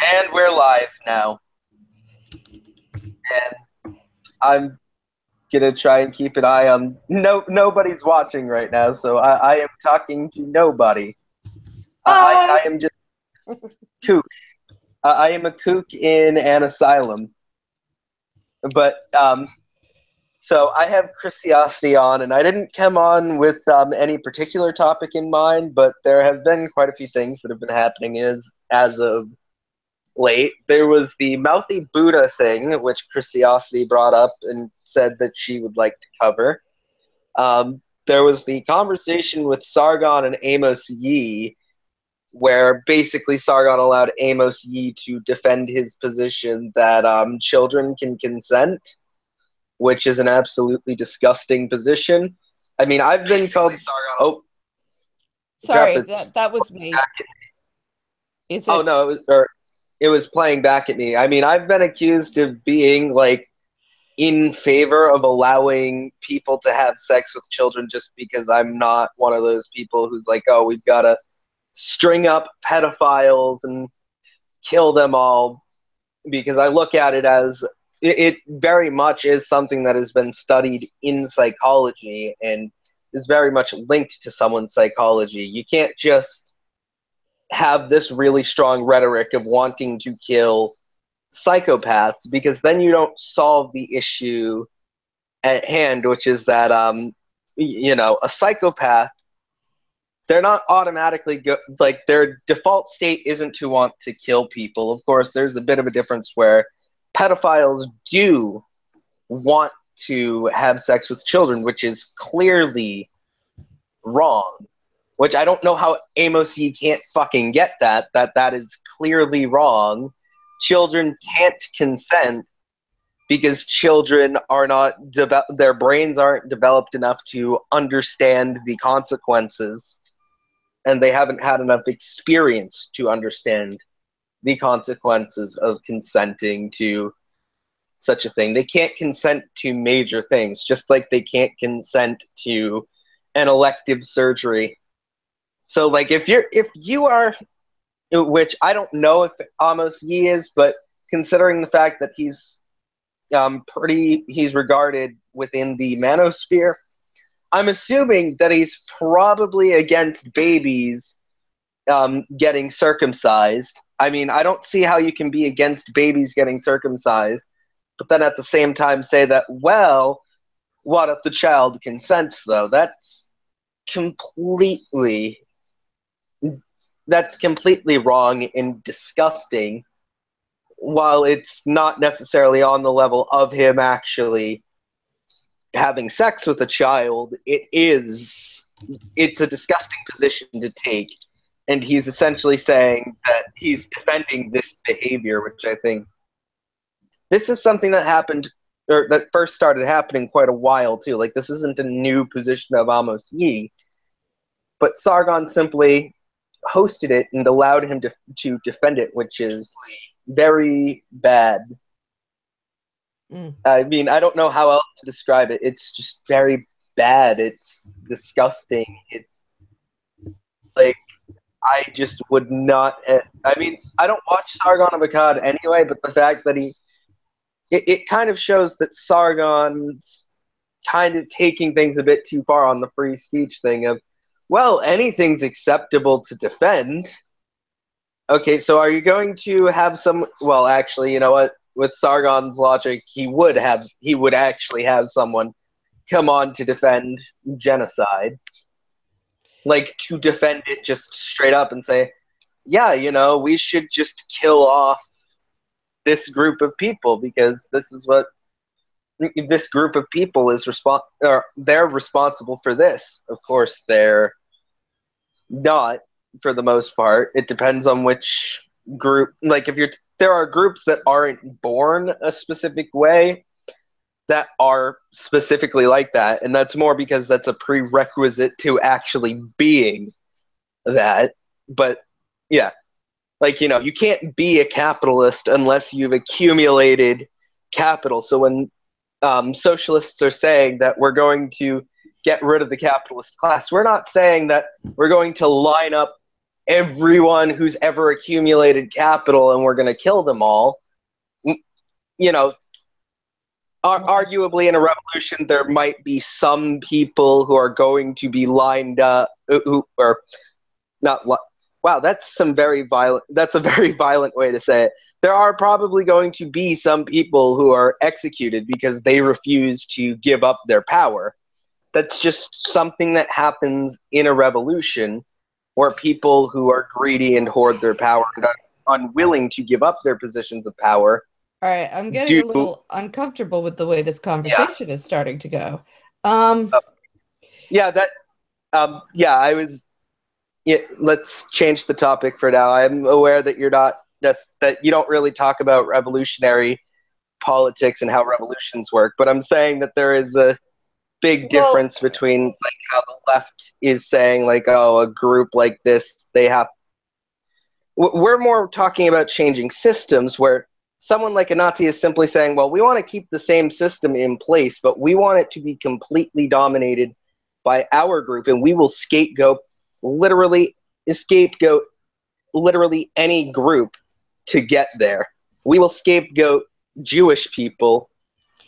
And we're live now. And I'm gonna try and keep an eye on nobody's watching right now, so I am talking to nobody. I Hi. am just kook. I am a kook in an asylum. But so I have Chrisiousity on, and I didn't come on with any particular topic in mind, but there have been quite a few things that have been happening as of late. There was the mouthy Buddha thing, which Chrisiosity brought up and said that she would like to cover. There was the conversation with Sargon and Amos Yee, where basically Sargon allowed Amos Yee to defend his position that children can consent, which is an absolutely disgusting position. I mean, I've been called. Oh, crap! Sorry, that was me. Is Oh it? no, it was playing back at me. I mean, I've been accused of being like in favor of allowing people to have sex with children just because I'm not one of those people who's like, oh, we've got to string up pedophiles and kill them all, because I look at it as it very much is something that has been studied in psychology and is very much linked to someone's psychology. You can't just have this really strong rhetoric of wanting to kill psychopaths, because then you don't solve the issue at hand, which is that a psychopath, they're not automatically like their default state isn't to want to kill people. Of course, there's a bit of a difference where pedophiles do want to have sex with children, which is clearly wrong. Which I don't know how Amos E can't fucking get that is clearly wrong. Children can't consent because children are not their brains aren't developed enough to understand the consequences, and they haven't had enough experience to understand the consequences of consenting to such a thing. They can't consent to major things, just like they can't consent to an elective surgery. So like if you are, which I don't know if Amos Yee is, but considering the fact that he's regarded within the manosphere, I'm assuming that he's probably against babies getting circumcised. I mean, I don't see how you can be against babies getting circumcised, but then at the same time say that, well, what if the child consents, though? Completely that's completely wrong and disgusting. While it's not necessarily on the level of him actually having sex with a child, it's a disgusting position to take. And he's essentially saying that he's defending this behavior, which I think this is something that happened, or that first started happening quite a while too. Like, this isn't a new position of Amos Yee, but Sargon simply hosted it and allowed him to defend it, which is very bad. Mm. I mean, I don't know how else to describe it. It's just very bad. It's disgusting. It's like, I just would not. I mean, I don't watch Sargon of Akkad anyway, but the fact that it kind of shows that Sargon's kind of taking things a bit too far on the free speech thing of, well, anything's acceptable to defend. Okay, so are you going to have some? Well, actually, you know what? With Sargon's logic, he would actually have someone come on to defend genocide, like to defend it just straight up and say, yeah, we should just kill off this group of people because this is what this group of people is or they're responsible for this. Of course, they're not, for the most part. It depends on which group. Like, there are groups that aren't born a specific way that are specifically like that, and that's more because that's a prerequisite to actually being that. But yeah, like, you can't be a capitalist unless you've accumulated capital. So when socialists are saying that we're going to get rid of the capitalist class, we're not saying that we're going to line up everyone who's ever accumulated capital and we're going to kill them all. You know, arguably in a revolution, there might be some people who are going to be lined up, who are not. Wow, that's a very violent way to say it. There are probably going to be some people who are executed because they refuse to give up their power. That's just something that happens in a revolution, where people who are greedy and hoard their power and are unwilling to give up their positions of power. All right, I'm getting do a little uncomfortable with the way this conversation is starting to go. Yeah, that. I was. Yeah, let's change the topic for now. I'm aware that that you don't really talk about revolutionary politics and how revolutions work, but I'm saying that there is a big difference between like how the left is saying like, oh, a group like this, we're more talking about changing systems, where someone like a Nazi is simply saying, well, we want to keep the same system in place, but we want it to be completely dominated by our group, and we will literally scapegoat any group to get there. We will scapegoat Jewish people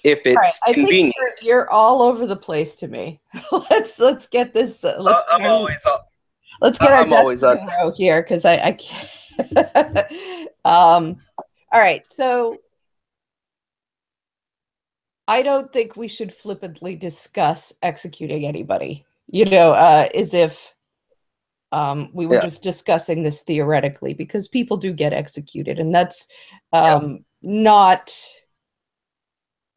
if it's convenient. I think you're all over the place to me. let's get this. I'm always up. Let's get our ducks in a row here, because I can't. All right, so I don't think we should flippantly discuss executing anybody. As if we were just discussing this theoretically, because people do get executed, and that's not.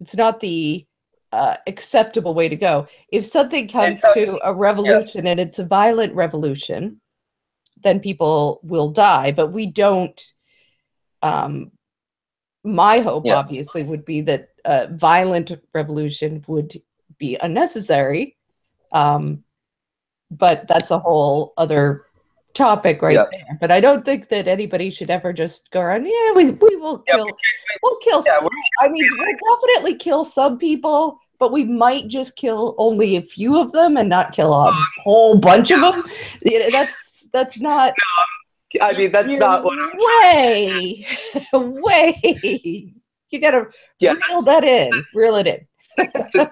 It's not the acceptable way to go. If something comes to a revolution and it's a violent revolution, then people will die. But we don't. My hope, obviously, would be that a violent revolution would be unnecessary. But that's a whole other topic there. But I don't think that anybody should ever just go around, we will kill. We'll kill. I mean, we'll definitely kill some people, but we might just kill only a few of them and not kill a whole bunch of them. That's not. I mean, that's not what I'm way. You gotta reel it in. That's not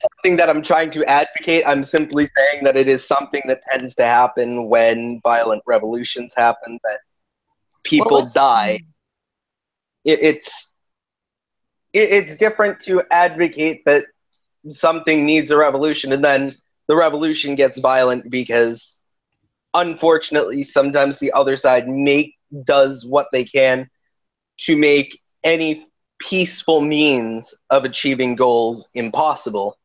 something that I'm trying to advocate. I'm simply saying that it is something that tends to happen when violent revolutions happen, that people die. It's different to advocate that something needs a revolution and then the revolution gets violent, because unfortunately sometimes the other side does what they can to make any peaceful means of achieving goals impossible.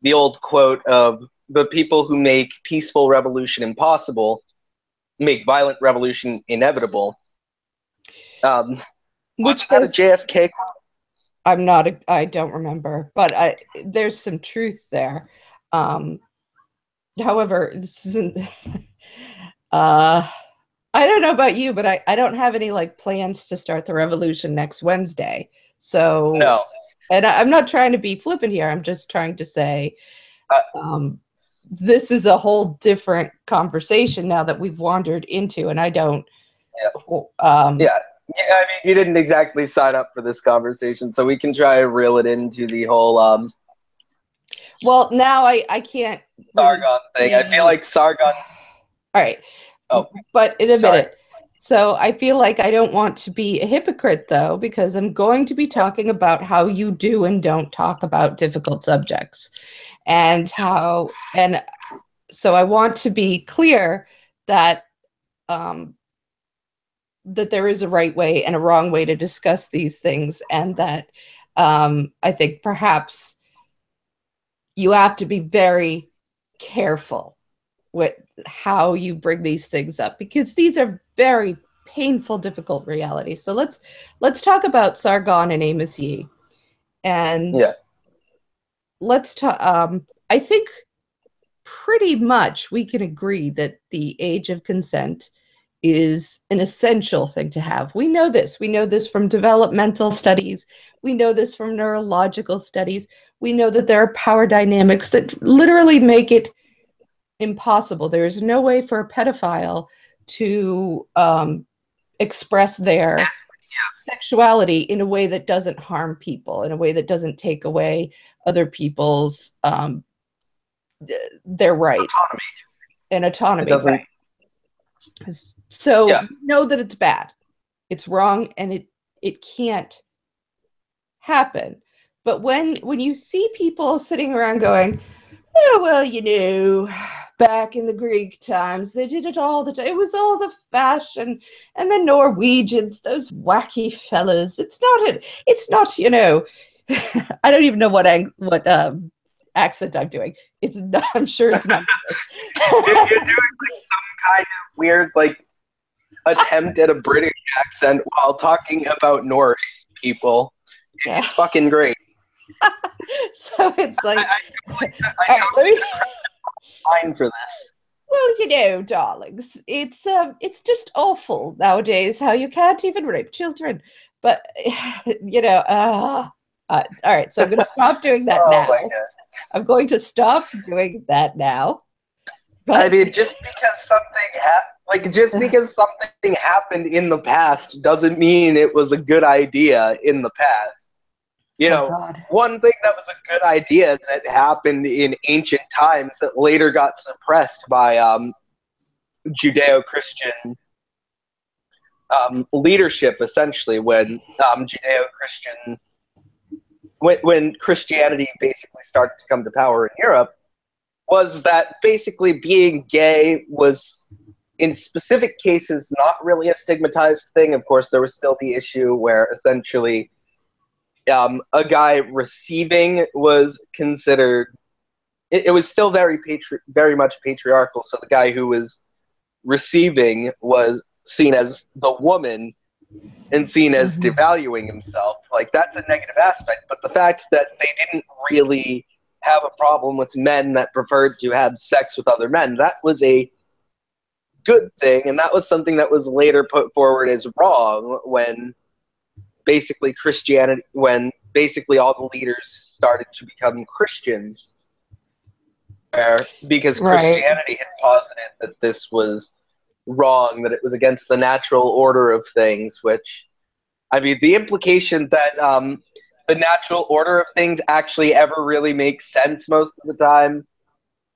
The old quote of the people who make peaceful revolution impossible make violent revolution inevitable. Which that a JFK quote? I don't remember, but there's some truth there. However, this isn't. I don't know about you, but I don't have any plans to start the revolution next Wednesday. So no, and I'm not trying to be flippant here. I'm just trying to say this is a whole different conversation now that we've wandered into, and I don't. I mean, you didn't exactly sign up for this conversation, so we can try to reel it into the whole. Well, now I can't. Sargon thing. I feel like Sargon. All right. Oh, but in a minute. So I feel like I don't want to be a hypocrite, though, because I'm going to be talking about how you do and don't talk about difficult subjects, and so I want to be clear that that there is a right way and a wrong way to discuss these things, and that I think perhaps you have to be very careful with how you bring these things up, because these are very painful, difficult realities. So let's talk about Sargon and Amos Yee, and let's talk. I think pretty much we can agree that the age of consent is an essential thing to have. We know this. We know this from developmental studies. We know this from neurological studies. We know that there are power dynamics that literally make it impossible. There is no way for a pedophile to express their sexuality in a way that doesn't harm people, in a way that doesn't take away other people's their rights and autonomy. It doesn't. So Yeah. know that it's bad, it's wrong, and it can't happen. But when you see people sitting around going, oh, well, you know, back in the Greek times, they did it all the time. It was all the fashion, and the Norwegians, those wacky fellas. It's not it. It's not, you know. I don't even know what accent I'm doing. It's not. I'm sure it's not. You're doing like some kind of weird like attempt at a British accent while talking about Norse people. Yeah. It's fucking great. So it's like, I totally fine for this. well, you know, darlings, it's just awful nowadays how you can't even rape children. But you know, all right. So I'm going to stop doing that now. I'm going to stop doing that now. But I mean, just because something happened in the past doesn't mean it was a good idea in the past. You know, one thing that was a good idea that happened in ancient times that later got suppressed by Judeo-Christian leadership, essentially, when Judeo-Christian, when Christianity basically started to come to power in Europe, was that basically being gay was, in specific cases, not really a stigmatized thing. Of course, there was still the issue where essentially a guy receiving was considered, it was still very much patriarchal, so the guy who was receiving was seen as the woman and seen as devaluing himself. Like, that's a negative aspect, but the fact that they didn't really have a problem with men that preferred to have sex with other men, that was a good thing, and that was something that was later put forward as wrong when basically all the leaders started to become Christians, because Christianity had posited that this was wrong, that it was against the natural order of things, which, I mean, the implication that the natural order of things actually ever really makes sense most of the time,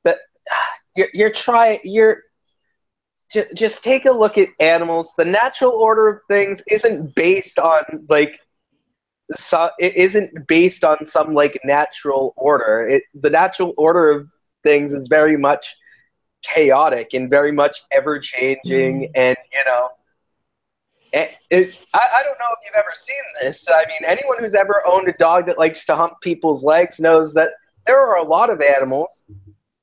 that just take a look at animals. The natural order of things isn't based on it isn't based on some like natural order. The natural order of things is very much chaotic and very much ever changing, and you know, I don't know if you've ever seen this. I mean, anyone who's ever owned a dog that likes to hump people's legs knows that there are a lot of animals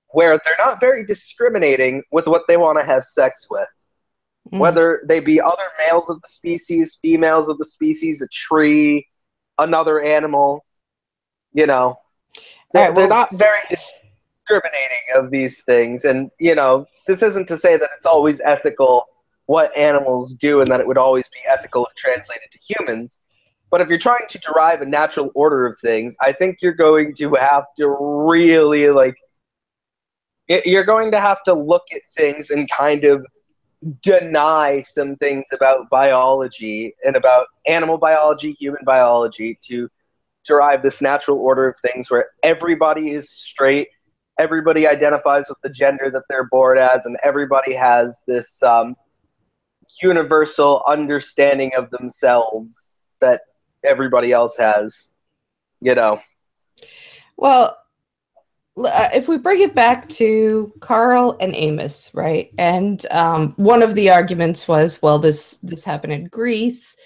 where they're not very discriminating with what they want to have sex with. Whether they be other males of the species, females of the species, a tree, another animal, you know. They're not very discriminating of these things. And, you know, this isn't to say that it's always ethical what animals do and that it would always be ethical if translated to humans. But if you're trying to derive a natural order of things, I think you're going to have to really, you're going to have to look at things and kind of deny some things about biology and about animal biology, human biology, to derive this natural order of things where everybody is straight, everybody identifies with the gender that they're born as, and everybody has this universal understanding of themselves that everybody else has, you know. Well, if we bring it back to Carl and Amos, right? And one of the arguments was, well, this happened in Greece.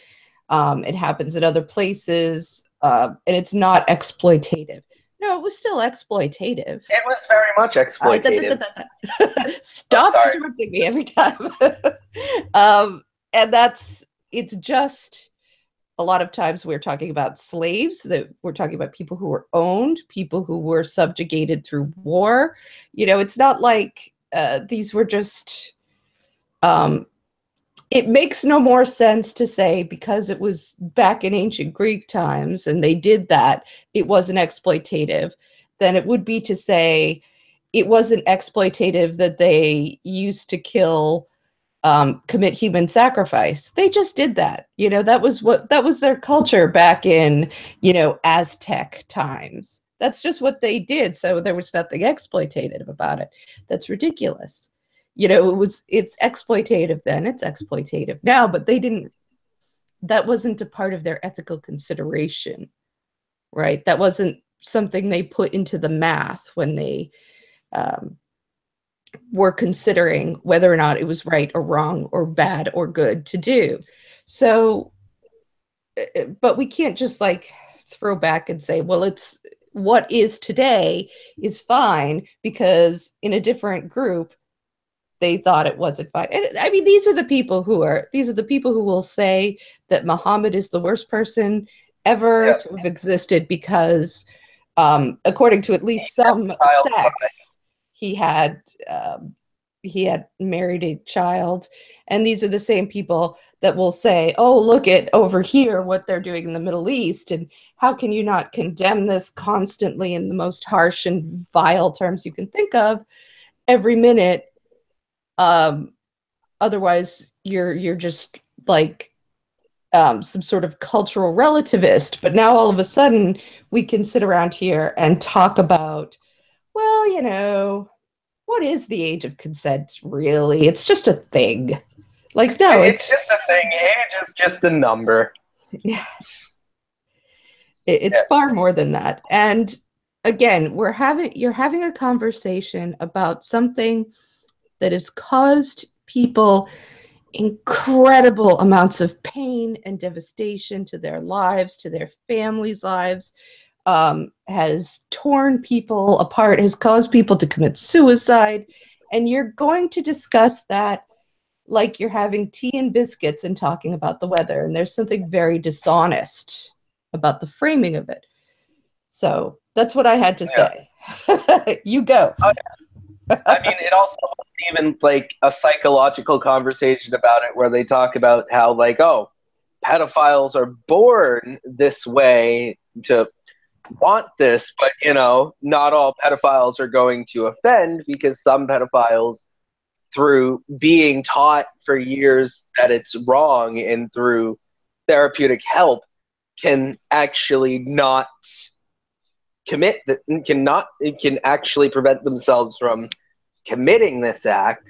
It happens in other places, and it's not exploitative. No, it was still exploitative. It was very much exploitative. Stop interrupting me every time. And it's just, a lot of times we're talking about slaves, that we're talking about people who were owned, people who were subjugated through war. You know, it's not like these were just, it makes no more sense to say because it was back in ancient Greek times and they did that, it wasn't exploitative, than it would be to say it wasn't exploitative that they used to kill commit human sacrifice. They just did that. That was their culture back in, Aztec times. That's just what they did. So there was nothing exploitative about it. That's ridiculous. It's exploitative then, it's exploitative now, but that wasn't a part of their ethical consideration, right? That wasn't something they put into the math when they were considering whether or not it was right or wrong or bad or good to do. So, but we can't just like throw back and say, well, it's what is today is fine because in a different group they thought it wasn't fine. And I mean, these are the people who will say that Muhammad is the worst person ever to have existed because, according to at least some sects, he had married a child. And these are the same people that will say, oh, look at over here what they're doing in the Middle East, and how can you not condemn this constantly in the most harsh and vile terms you can think of every minute? Otherwise you're just like some sort of cultural relativist. But now all of a sudden we can sit around here and talk about, well, what is the age of consent really? It's just a thing. Like, no, it's just a thing. Age is just a number. Yeah. It's far more than that. And again, you're having a conversation about something that has caused people incredible amounts of pain and devastation to their lives, to their families' lives, has torn people apart, has caused people to commit suicide. And you're going to discuss that like you're having tea and biscuits and talking about the weather. And there's something very dishonest about the framing of it. So that's what I had to say. You go. Oh, yeah. I mean, it also even like a psychological conversation about it where they talk about how like, oh, pedophiles are born this way to want this, but not all pedophiles are going to offend, because some pedophiles, through being taught for years that it's wrong and through therapeutic help, can actually not commit that, can actually prevent themselves from committing this act.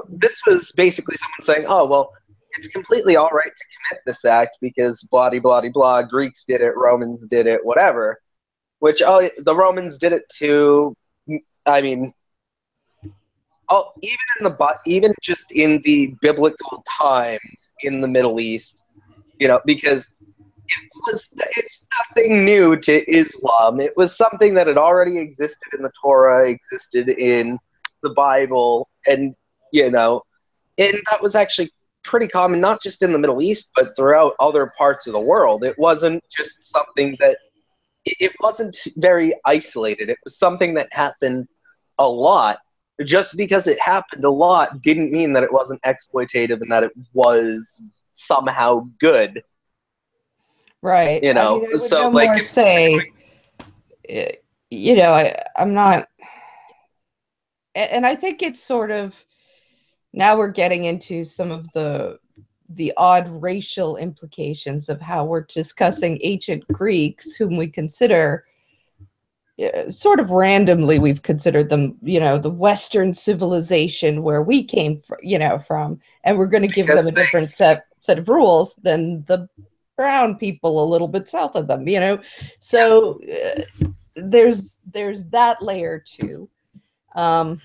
This was basically someone saying, oh, well, it's completely all right to commit this act because blah, blah, blah, Greeks did it, Romans did it, whatever. Which, the Romans did it too. I mean, even just in the biblical times in the Middle East, because it's nothing new to Islam. It was something that had already existed in the Torah, existed in the Bible, and that was actually pretty common, not just in the Middle East, but throughout other parts of the world. It wasn't just something that it wasn't very isolated. It was something that happened a lot. Just because it happened a lot didn't mean that it wasn't exploitative and that it was somehow good. Right. I mean, I would so no more say, I'm not, and I think it's sort of, now we're getting into some of the odd racial implications of how we're discussing ancient Greeks, whom we consider sort of randomly, we've considered them, the Western civilization where we came from, and we're going to give them a different set of rules than the brown people a little bit south of them, so there's that layer too. But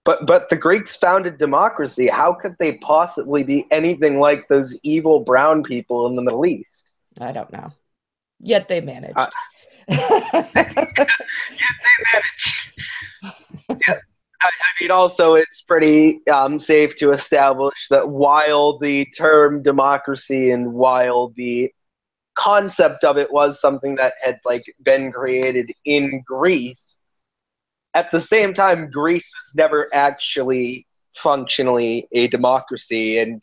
the Greeks founded democracy. How could they possibly be anything like those evil brown people in the Middle East? I don't know. Yet they managed. Yet they managed. Yeah. I mean, also, it's pretty safe to establish that while the term democracy and while the concept of it was something that had been created in Greece, at the same time, Greece was never actually functionally a democracy. And,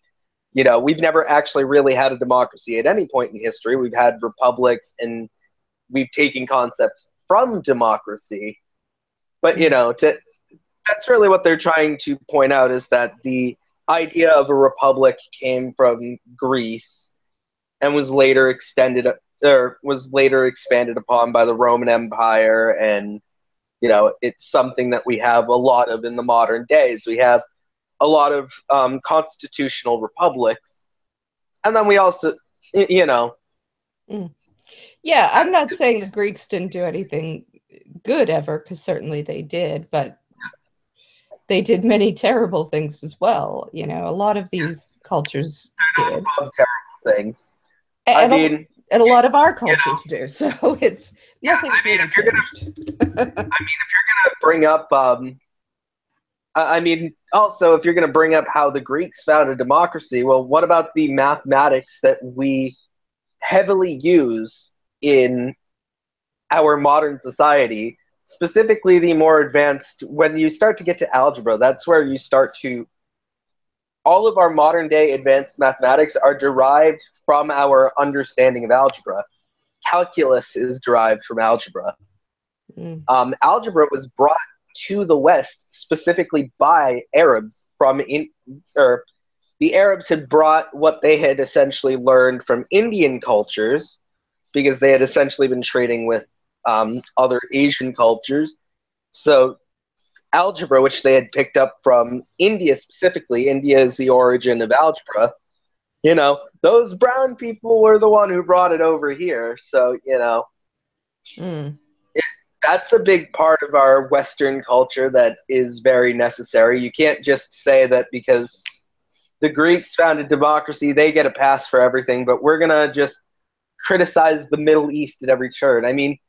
we've never actually really had a democracy at any point in history. We've had republics and we've taken concepts from democracy. But, that's really what they're trying to point out, is that the idea of a republic came from Greece and was later extended, or was later expanded upon by the Roman Empire, and it's something that we have a lot of in the modern days. We have a lot of constitutional republics, and then we also, Mm. Yeah, I'm not saying the Greeks didn't do anything good ever, because certainly they did, but they did many terrible things as well. A lot of these cultures did, terrible things. I and mean, a lot of our cultures do. So it's nothing's really if you're gonna, changed. bring up, also, if you're going to bring up how the Greeks founded democracy, well, what about the mathematics that we heavily use in our modern society, specifically the more advanced? When you start to get to algebra, that's where you start to, all of our modern day advanced mathematics are derived from our understanding of algebra. Calculus is derived from algebra. Mm. Algebra was brought to the West specifically by Arabs or the Arabs had brought what they had essentially learned from Indian cultures, because they had essentially been trading with other Asian cultures. So algebra, which they had picked up from India specifically, India is the origin of algebra. Those brown people were the one who brought it over here. So, Mm. that's a big part of our Western culture that is very necessary. You can't just say that because the Greeks founded democracy, they get a pass for everything, but we're going to just criticize the Middle East at every turn. I mean,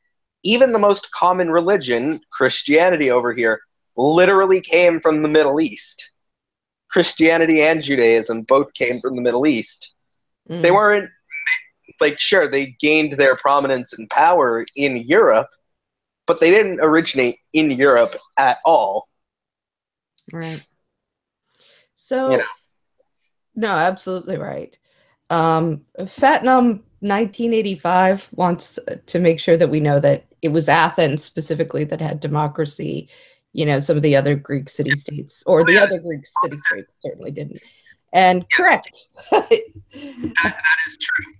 even the most common religion, Christianity over here, literally came from the Middle East. Christianity and Judaism both came from the Middle East. Mm. They weren't, sure, they gained their prominence and power in Europe, but they didn't originate in Europe at all. Right. So, no, absolutely right. Fatnum 1985 wants to make sure that we know that it was Athens specifically that had democracy. Some of the other Greek city-states, or the other Greek city-states, certainly didn't. And correct. That is true.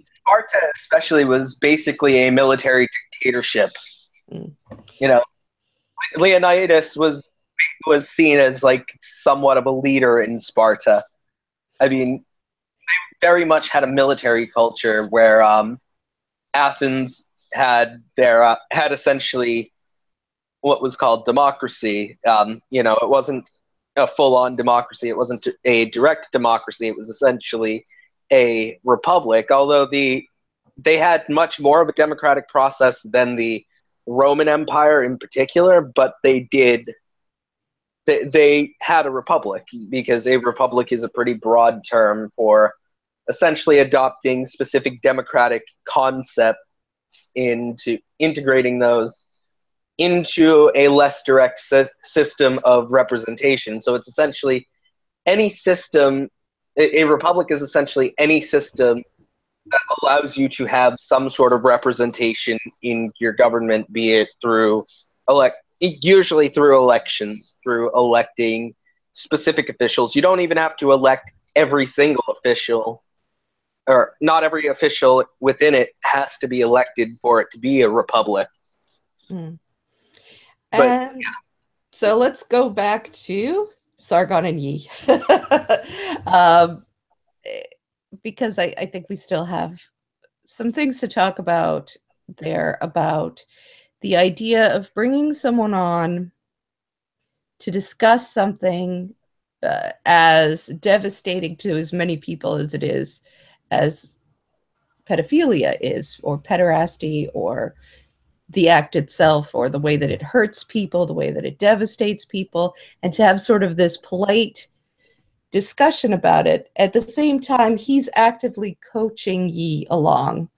Sparta especially was basically a military dictatorship. Mm. Leonidas was seen as somewhat of a leader in Sparta. I mean, they very much had a military culture where Athens had had essentially what was called democracy. It wasn't a full-on democracy. It wasn't a direct democracy. It was essentially a republic, although they had much more of a democratic process than the Roman Empire in particular, but they had a republic, because a republic is a pretty broad term for essentially adopting specific democratic concepts into integrating those into a less direct system of representation. So it's essentially any system. A republic is essentially any system that allows you to have some sort of representation in your government, be it through usually through elections, through electing specific officials. You don't even have to elect every single official, or not every official within it has to be elected for it to be a republic. Mm. And so let's go back to Sargon and Yi. Because I think we still have some things to talk about there, about the idea of bringing someone on to discuss something as devastating to as many people as it is, as pedophilia is, or pederasty, or the act itself, or the way that it hurts people, the way that it devastates people, and to have sort of this polite discussion about it. At the same time, he's actively coaching Yi along.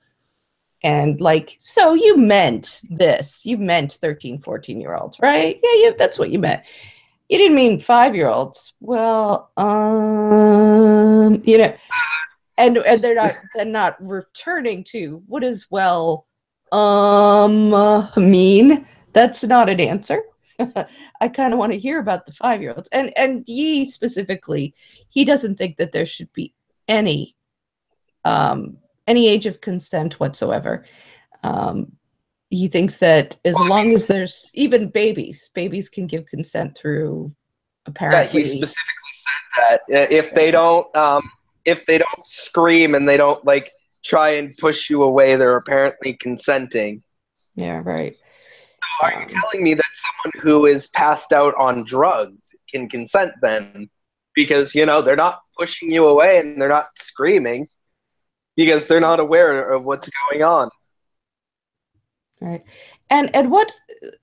And so you meant this. You meant 13, 14-year-olds, right? Yeah, that's what you meant. You didn't mean 5-year-olds. Well, and they're not returning to what does mean. That's not an answer. I kind of want to hear about the 5-year-olds. And Yi specifically, he doesn't think that there should be any um, any age of consent whatsoever. Um, he thinks that as long as there's even babies can give consent through Yeah, he apparently. specifically said that if they don't scream and they don't like try and push you away, they're apparently consenting. Yeah, right. Are you telling me that someone who is passed out on drugs can consent then? Because, they're not pushing you away and they're not screaming because they're not aware of what's going on. Right. And what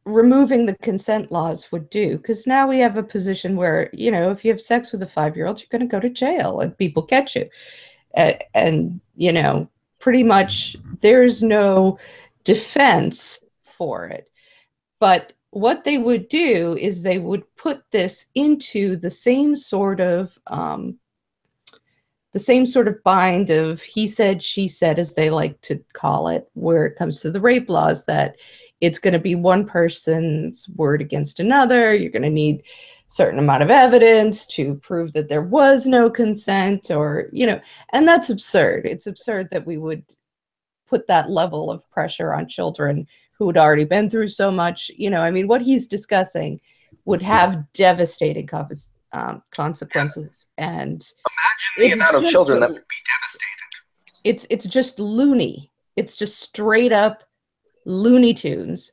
removing the consent laws would do, because now we have a position where, if you have sex with a 5-year-old, you're going to go to jail and people catch you. And, pretty much there's no defense for it. But what they would do is they would put this into the same sort of bind of he said, she said, as they like to call it, where it comes to the rape laws, that it's going to be one person's word against another. You're going to need a certain amount of evidence to prove that there was no consent, or, and that's absurd. It's absurd that we would put that level of pressure on children who had already been through so much. I mean, what he's discussing would have devastating consequences, and The it's amount of just children that would be devastated. it's just loony. It's just straight up Looney Tunes.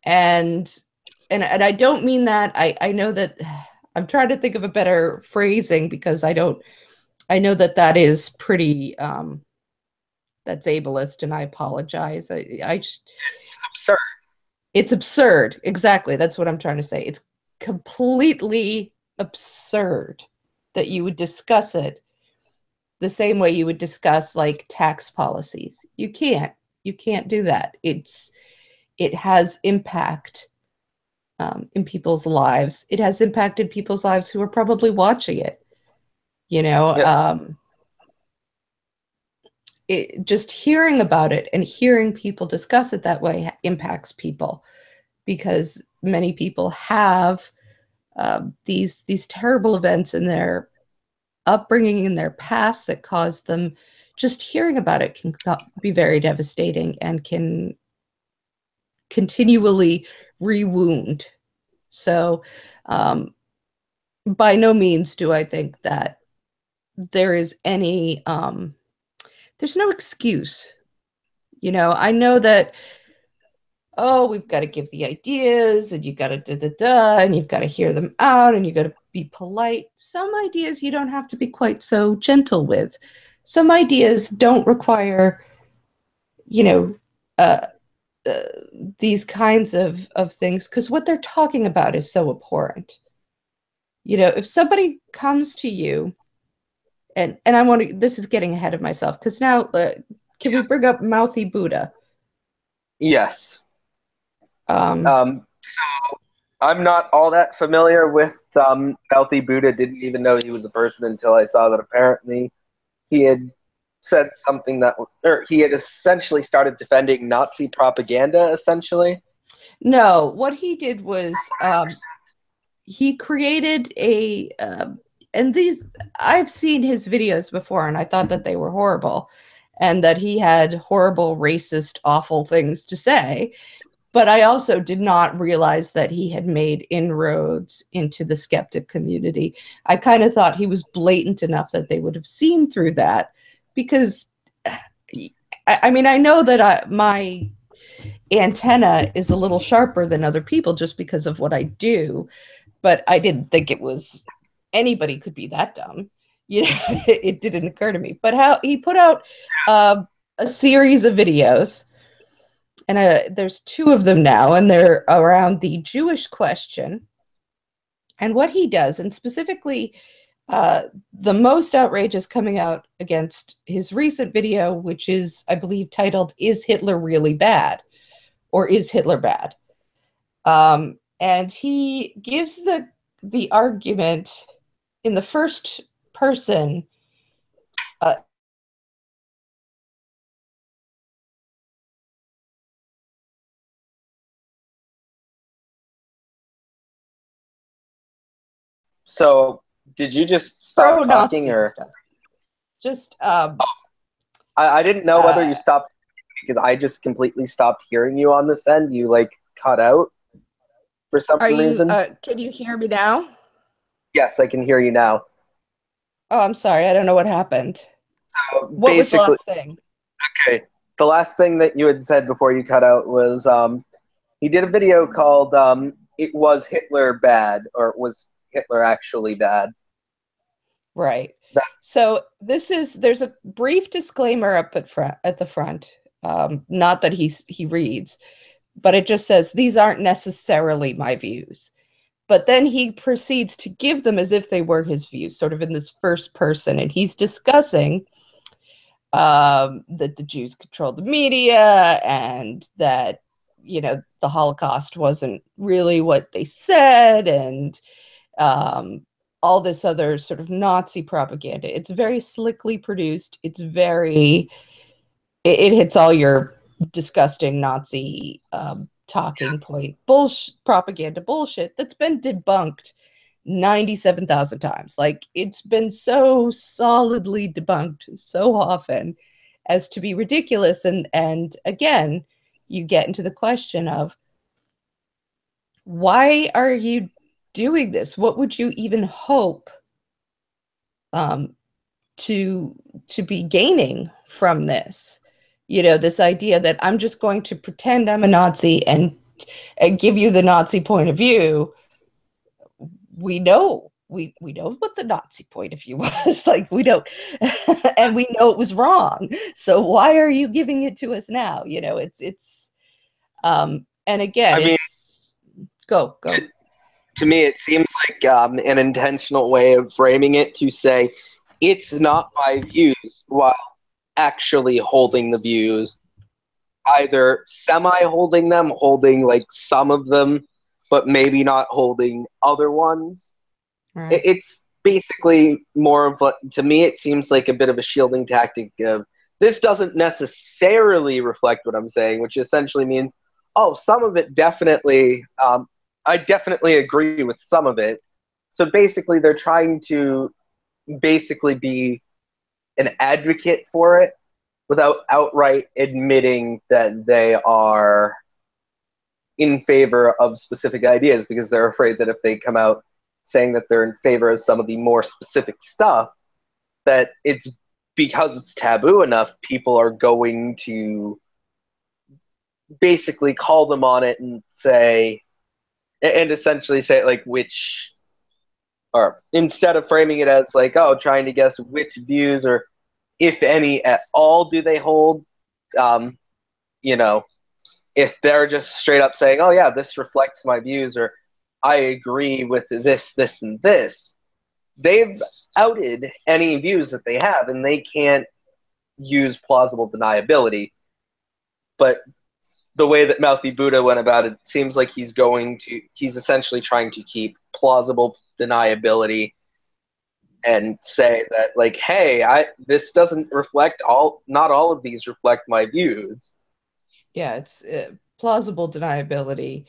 And I don't mean that. I know that I'm trying to think of a better phrasing, because I know that that is pretty that's ableist, and I apologize. It's absurd. It's absurd. Exactly. That's what I'm trying to say. It's completely absurd that you would discuss it the same way you would discuss like tax policies. You can't do that. It has impact in people's lives. It has impacted people's lives who are probably watching it. You know, Yep. just hearing about it and hearing people discuss it that way impacts people, because many people have these terrible events in their upbringing, in their past, that caused them. Just hearing about it can be very devastating and can continually rewound. So, by no means do I think that there is any, there's no excuse. I know that, oh, we've got to give the ideas, and you've got to da da da, and you've got to hear them out, and you've got to be polite. Some ideas you don't have to be quite so gentle with. Some ideas don't require, you know, uh, uh, these kinds of things, because what they're talking about is so abhorrent. If somebody comes to you, and I want to, this is getting ahead of myself, because now, can we bring up Mouthy Buddha? Yes. Um, So I'm not all that familiar with Healthy Buddha. Didn't even know he was a person until I saw that apparently he had said something that, or he had essentially started defending Nazi propaganda, essentially. no, what he did was, he created and these, I've seen his videos before, and I thought that they were horrible, and that he had horrible, racist, awful things to say. But I also did not realize that he had made inroads into the skeptic community. I kind of thought he was blatant enough that they would have seen through that, because I mean, I know that my antenna is a little sharper than other people just because of what I do, but I didn't think it was anybody could be that dumb. It didn't occur to me. But how he put out a series of videos, and there's 2 of them now, and they're around the Jewish question. And what he does, and specifically, the most outrageous coming out against his recent video, which is, I believe, titled "Is Hitler Really Bad?" or "Is Hitler Bad?" And he gives the argument in the first person, uh, So, did you just stop talking, pro-Nazi or stuff. Just I didn't know whether uh, you stopped because I just completely stopped hearing you on this end. You like cut out for some are you? reason. Can you hear me now? Yes, I can hear you now. Oh, I'm sorry. I don't know what happened. What was the Basically, last thing? okay. The last thing that you had said before you cut out was he did a video called "It Was Hitler Bad" or "Was Hitler Actually Bad?" Right. That So there's a brief disclaimer up at the front. Not that he reads, but it just says these aren't necessarily my views. But then he proceeds to give them as if they were his views, sort of in this first person, and he's discussing that the Jews controlled the media and that the Holocaust wasn't really what they said, and um, all this other sort of Nazi propaganda. It's very slickly produced. It hits all your disgusting Nazi talking point bullshit, propaganda bullshit that's been debunked 97,000 times. Like, it's been so solidly debunked so often as to be ridiculous. And again, you get into the question of, why are you doing this? What would you even hope um, to be gaining from this? This idea that I'm just going to pretend I'm a Nazi and give you the Nazi point of view. We know what the Nazi point of view was. Like, we don't, and we know it was wrong. So why are you giving it to us now? And again, I mean, it's go to, go. to me, it seems like an intentional way of framing it to say it's not my views while actually holding the views, either semi holding them, holding like some of them, but maybe not holding other ones. Right. It's basically more of what, to me, it seems like a bit of a shielding tactic of this doesn't necessarily reflect what I'm saying, which essentially means, oh, some of it definitely, I definitely agree with some of it. So basically, they're trying to basically be an advocate for it without outright admitting that they are in favor of specific ideas because they're afraid that if they come out saying that they're in favor of some of the more specific stuff, that it's because it's taboo enough, people are going to basically call them on it and say, and essentially say, like, which, or instead of framing it as like, oh, trying to guess which views or if any at all do they hold, um, you know, if they're just straight up saying, oh, yeah, this reflects my views or I agree with this, this, and this, they've outed any views that they have and they can't use plausible deniability. But the way that Mouthy Buddha went about it seems like he's essentially trying to keep plausible deniability and say that, like, hey, this doesn't reflect not all of these reflect my views. Yeah, it's plausible deniability,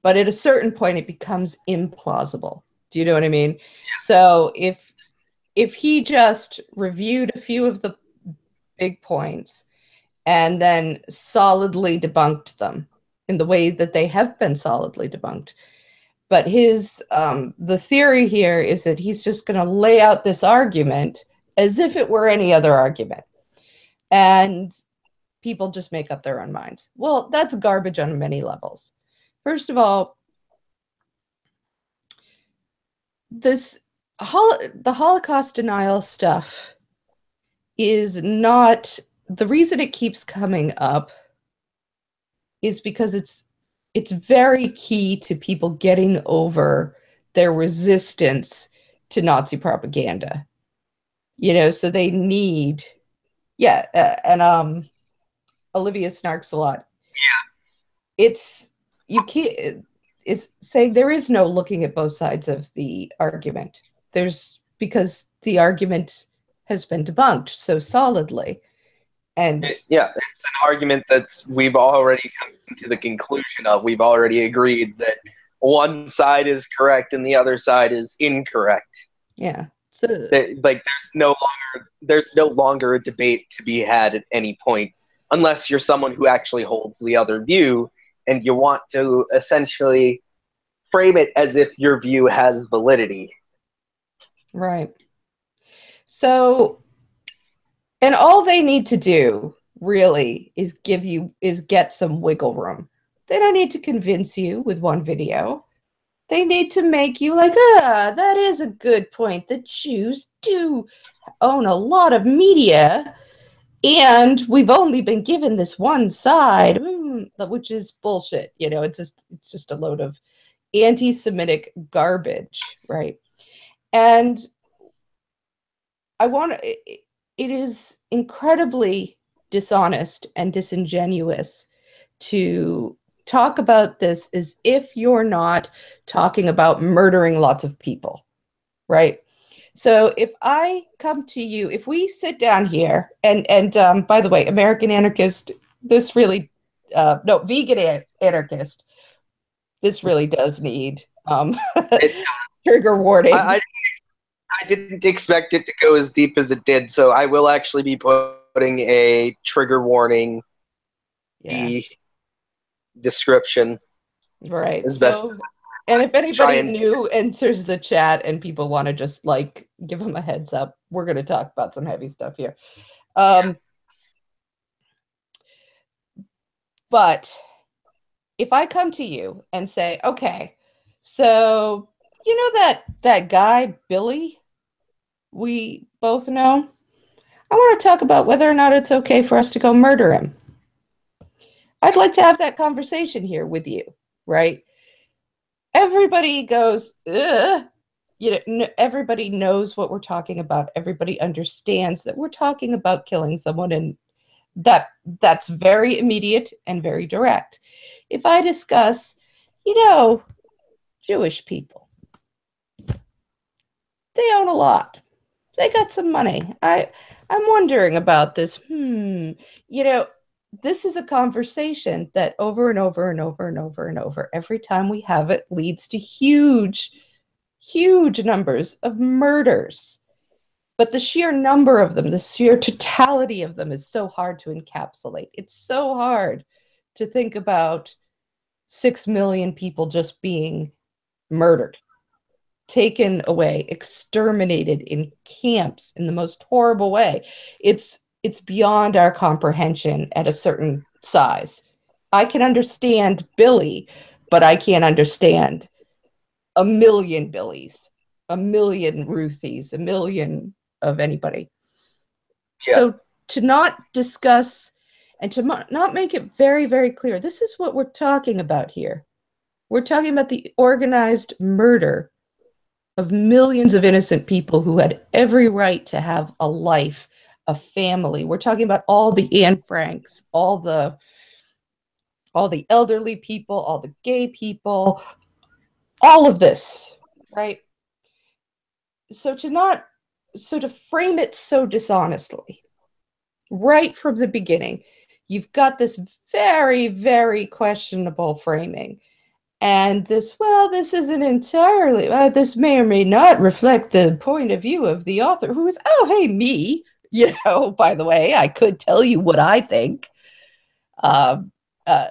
but at a certain point it becomes implausible. Do you know what I mean? So if he just reviewed a few of the big points and then solidly debunked them in the way that they have been solidly debunked, but his the theory here is that he's just going to lay out this argument as if it were any other argument, and people just make up their own minds. Well, that's garbage on many levels. First of all, this the Holocaust denial stuff is not the reason it keeps coming up is because it's very key to people getting over their resistance to Nazi propaganda. So they need, yeah, and Olivia snarks a lot. It's you can't is saying there is no looking at both sides of the argument. There's because the argument has been debunked so solidly. And Yeah, it's an argument that we've already come to the conclusion of. We've already agreed that one side is correct and the other side is incorrect. Yeah. So Like there's no longer a debate to be had at any point, unless you're someone who actually holds the other view and you want to essentially frame it as if your view has validity. right. So, and all they need to do really is get some wiggle room. They don't need to convince you with one video. They need to make you like, that is a good point. The Jews do own a lot of media, and we've only been given this one side, which is bullshit. It's just a load of anti-Semitic garbage, right? And it is incredibly dishonest and disingenuous to talk about this as if you're not talking about murdering lots of people, right? So if I come to you, if we sit down here, and by the way, American anarchist, this really, no, vegan anarchist, this really does need trigger warning. I didn't expect it to go as deep as it did, so I will actually be putting a trigger warning description. Right. As best and if anybody new enters the chat and people want to just like give them a heads up, we're going to talk about some heavy stuff here. But if I come to you and say, okay, so you know that guy, Billy, we both know, I want to talk about whether or not it's okay for us to go murder him. I'd like to have that conversation here with you, right? Everybody goes, ugh. Everybody knows what we're talking about. Everybody understands that we're talking about killing someone, and that's very immediate and very direct. If I discuss, Jewish people, they own a lot. They got some money. I'm wondering about this. This is a conversation that over and over and over and over and over, every time we have it, leads to huge numbers of murders. But the sheer number of them, the sheer totality of them is so hard to encapsulate. It's so hard to think about 6 million people just being murdered, taken away, exterminated in camps in the most horrible way. It's beyond our comprehension at a certain size. I can understand Billy, but I can't understand a million Billies, a million Ruthies, a million of anybody. Yeah. So to not discuss and to not make it very, very clear, this is what we're talking about here. We're talking about the organized murder of millions of innocent people who had every right to have a life, a family. We're talking about all the Anne Franks, all the elderly people, all the gay people, all of this, right? So to frame it so dishonestly, right from the beginning, you've got this very, very questionable framing. And this isn't entirely, this may or may not reflect the point of view of the author, who is, hey, me, by the way, I could tell you what I think.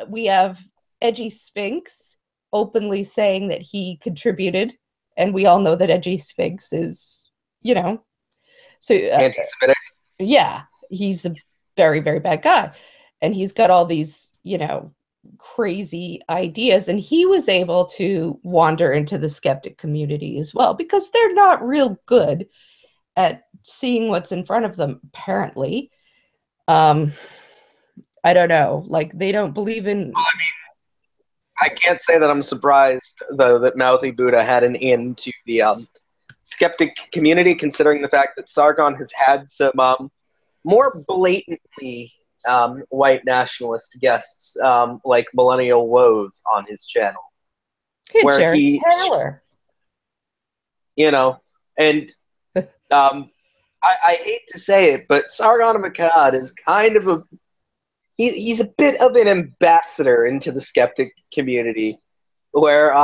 We have Edgy Sphinx openly saying that he contributed, and we all know that Edgy Sphinx is, so anti-Semitic. Yeah, he's a very, very bad guy, and he's got all these, crazy ideas, and he was able to wander into the skeptic community as well, because they're not real good at seeing what's in front of them, apparently. I don't know, like they don't believe in. Well, I can't say that I'm surprised though that Mouthy Buddha had an in to the skeptic community, considering the fact that Sargon has had some more blatantly white nationalist guests like Millennial Woes on his channel. Where Jerry Taylor. And I hate to say it, but Sargon of Akkad is kind of he's a bit of an ambassador into the skeptic community. where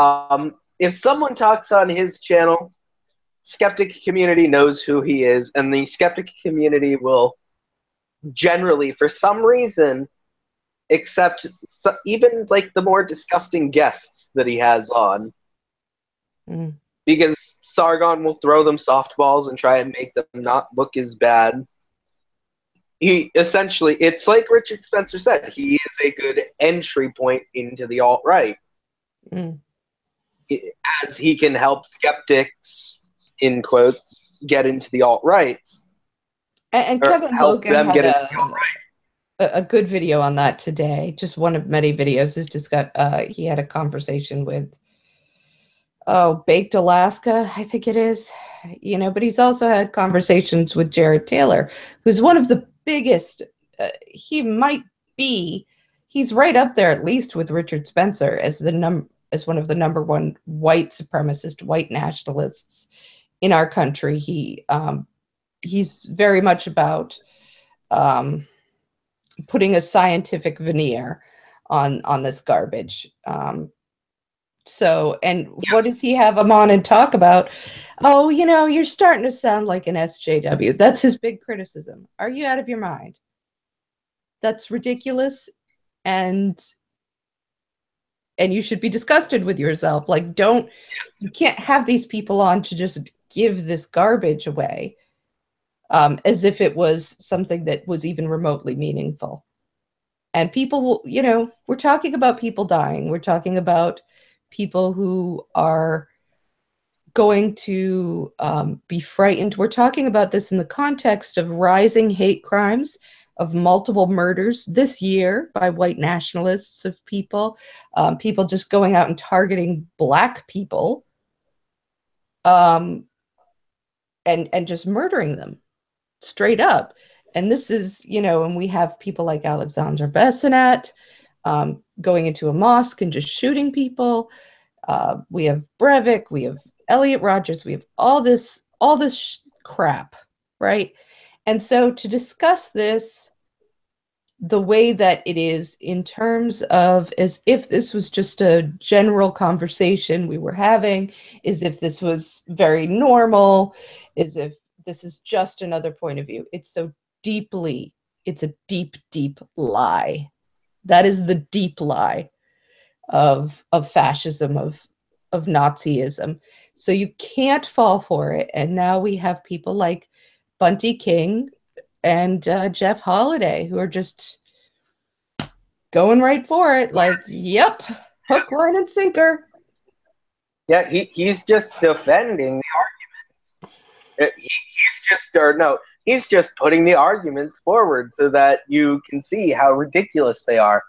if someone talks on his channel, skeptic community knows who he is, and the skeptic community will generally, for some reason, accept even like the more disgusting guests that he has on. Mm. Because Sargon will throw them softballs and try and make them not look as bad. He essentially, it's like Richard Spencer said, he is a good entry point into the alt-right. Mm. As he can help skeptics, in quotes, get into the alt-rights. And Or Kevin help Logan them had get into the alt-right. a good video on that today. Just one of many videos. He had a conversation with Baked Alaska, I think it is. But he's also had conversations with Jared Taylor, who's one of the biggest. He's right up there at least with Richard Spencer as one of the number one white supremacist, white nationalists in our country. He's very much about putting a scientific veneer on this garbage. What does he have him on and talk about? Oh, you're starting to sound like an SJW. That's his big criticism. Are you out of your mind? That's ridiculous, and you should be disgusted with yourself. Like, you can't have these people on to just give this garbage away as if it was something that was even remotely meaningful. And people will, we're talking about people dying. We're talking about people who are going to be frightened. We're talking about this in the context of rising hate crimes, of multiple murders this year by white nationalists of people just going out and targeting Black people and just murdering them straight up. And this is, and we have people like Alexandra Bessenat going into a mosque and just shooting people. We have Breivik, we have Elliot Rodgers, we have all this crap, right? And so to discuss this the way that it is in terms of as if this was just a general conversation we were having, as if this was very normal, as if this is just another point of view. It's a deep, deep lie. That is the deep lie of fascism, of Nazism. So you can't fall for it. And now we have people like Bunty King and Jeff Holiday who are just going right for it. Like, yep, hook, line, and sinker. Yeah, he's just defending the arguments. He's just putting the arguments forward so that you can see how ridiculous they are.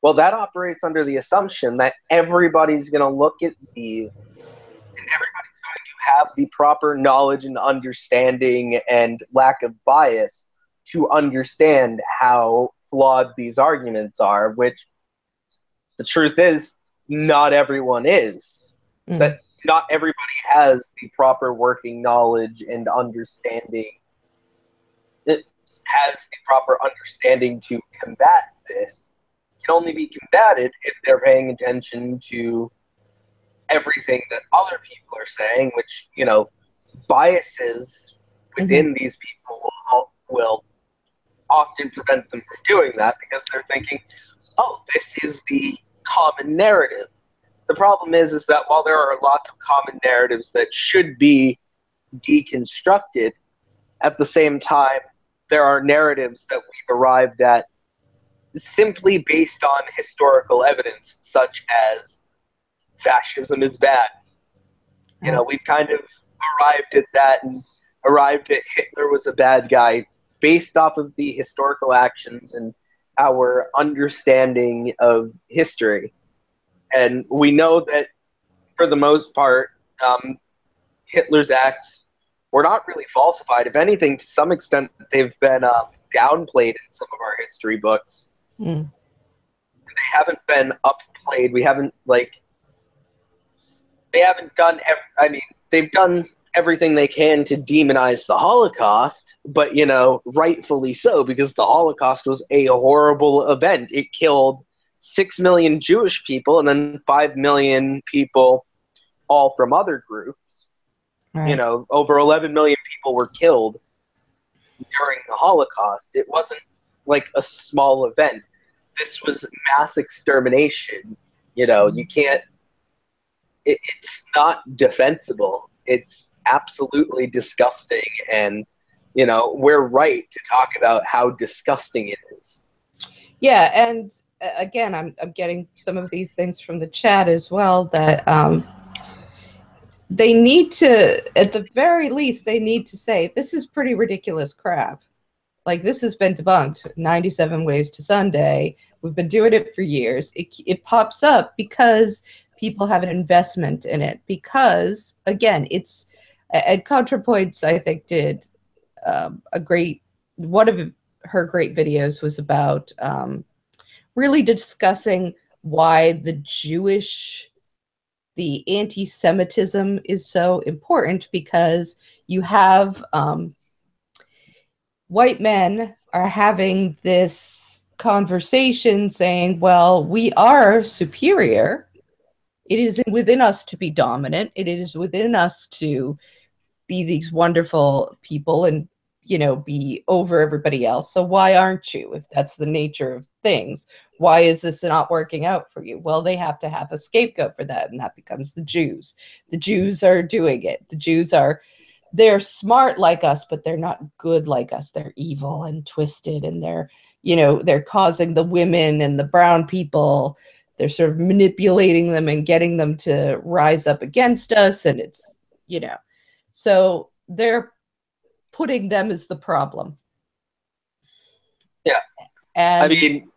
Well, that operates under the assumption that everybody's going to look at these and everybody's going to have the proper knowledge and understanding and lack of bias to understand how flawed these arguments are, which the truth is not everyone is. That not everybody has the proper working knowledge and understanding. It has the proper understanding to combat this. It can only be combated if they're paying attention to everything that other people are saying, which, biases within these people will often prevent them from doing that because they're thinking, oh, this is the common narrative. The problem is that while there are lots of common narratives that should be deconstructed, at the same time, there are narratives that we've arrived at simply based on historical evidence, such as fascism is bad. We've kind of arrived at that and arrived at Hitler was a bad guy based off of the historical actions and our understanding of history. And we know that, for the most part, Hitler's acts were not really falsified. If anything, to some extent, they've been downplayed in some of our history books. They haven't been upplayed. They've done everything they can to demonize the Holocaust, but, rightfully so, because the Holocaust was a horrible event. It killed 6 million Jewish people and then 5 million people all from other groups. Right. You know, over 11 million people were killed during the Holocaust. It wasn't like a small event. This was mass extermination. You know, you can't, it's not defensible. It's absolutely disgusting. And, you know, we're right to talk about how disgusting it is. Yeah, and again, I'm getting some of these things from the chat as well, that they need to, at the very least, they need to say, this is pretty ridiculous crap. Like, this has been debunked 97 ways to Sunday. We've been doing it for years. It pops up because people have an investment in it. Because, again, it's, at ContraPoints, I think, did a great, one of her great videos was about really discussing why the anti-Semitism is so important, because you have white men are having this conversation saying, well, we are superior. It is within us to be dominant. It is within us to be these wonderful people and, you know, be over everybody else. So why aren't you? If that's the nature of things, why is this not working out for you? Well, they have to have a scapegoat for that, and that becomes the Jews. The Jews are doing it. The Jews are, they're smart like us, but they're not good like us. They're evil and twisted, and they're, you know, they're causing the women and the brown people, they're sort of manipulating them and getting them to rise up against us. And it's, you know, so they're putting them as the problem. Yeah. And I mean,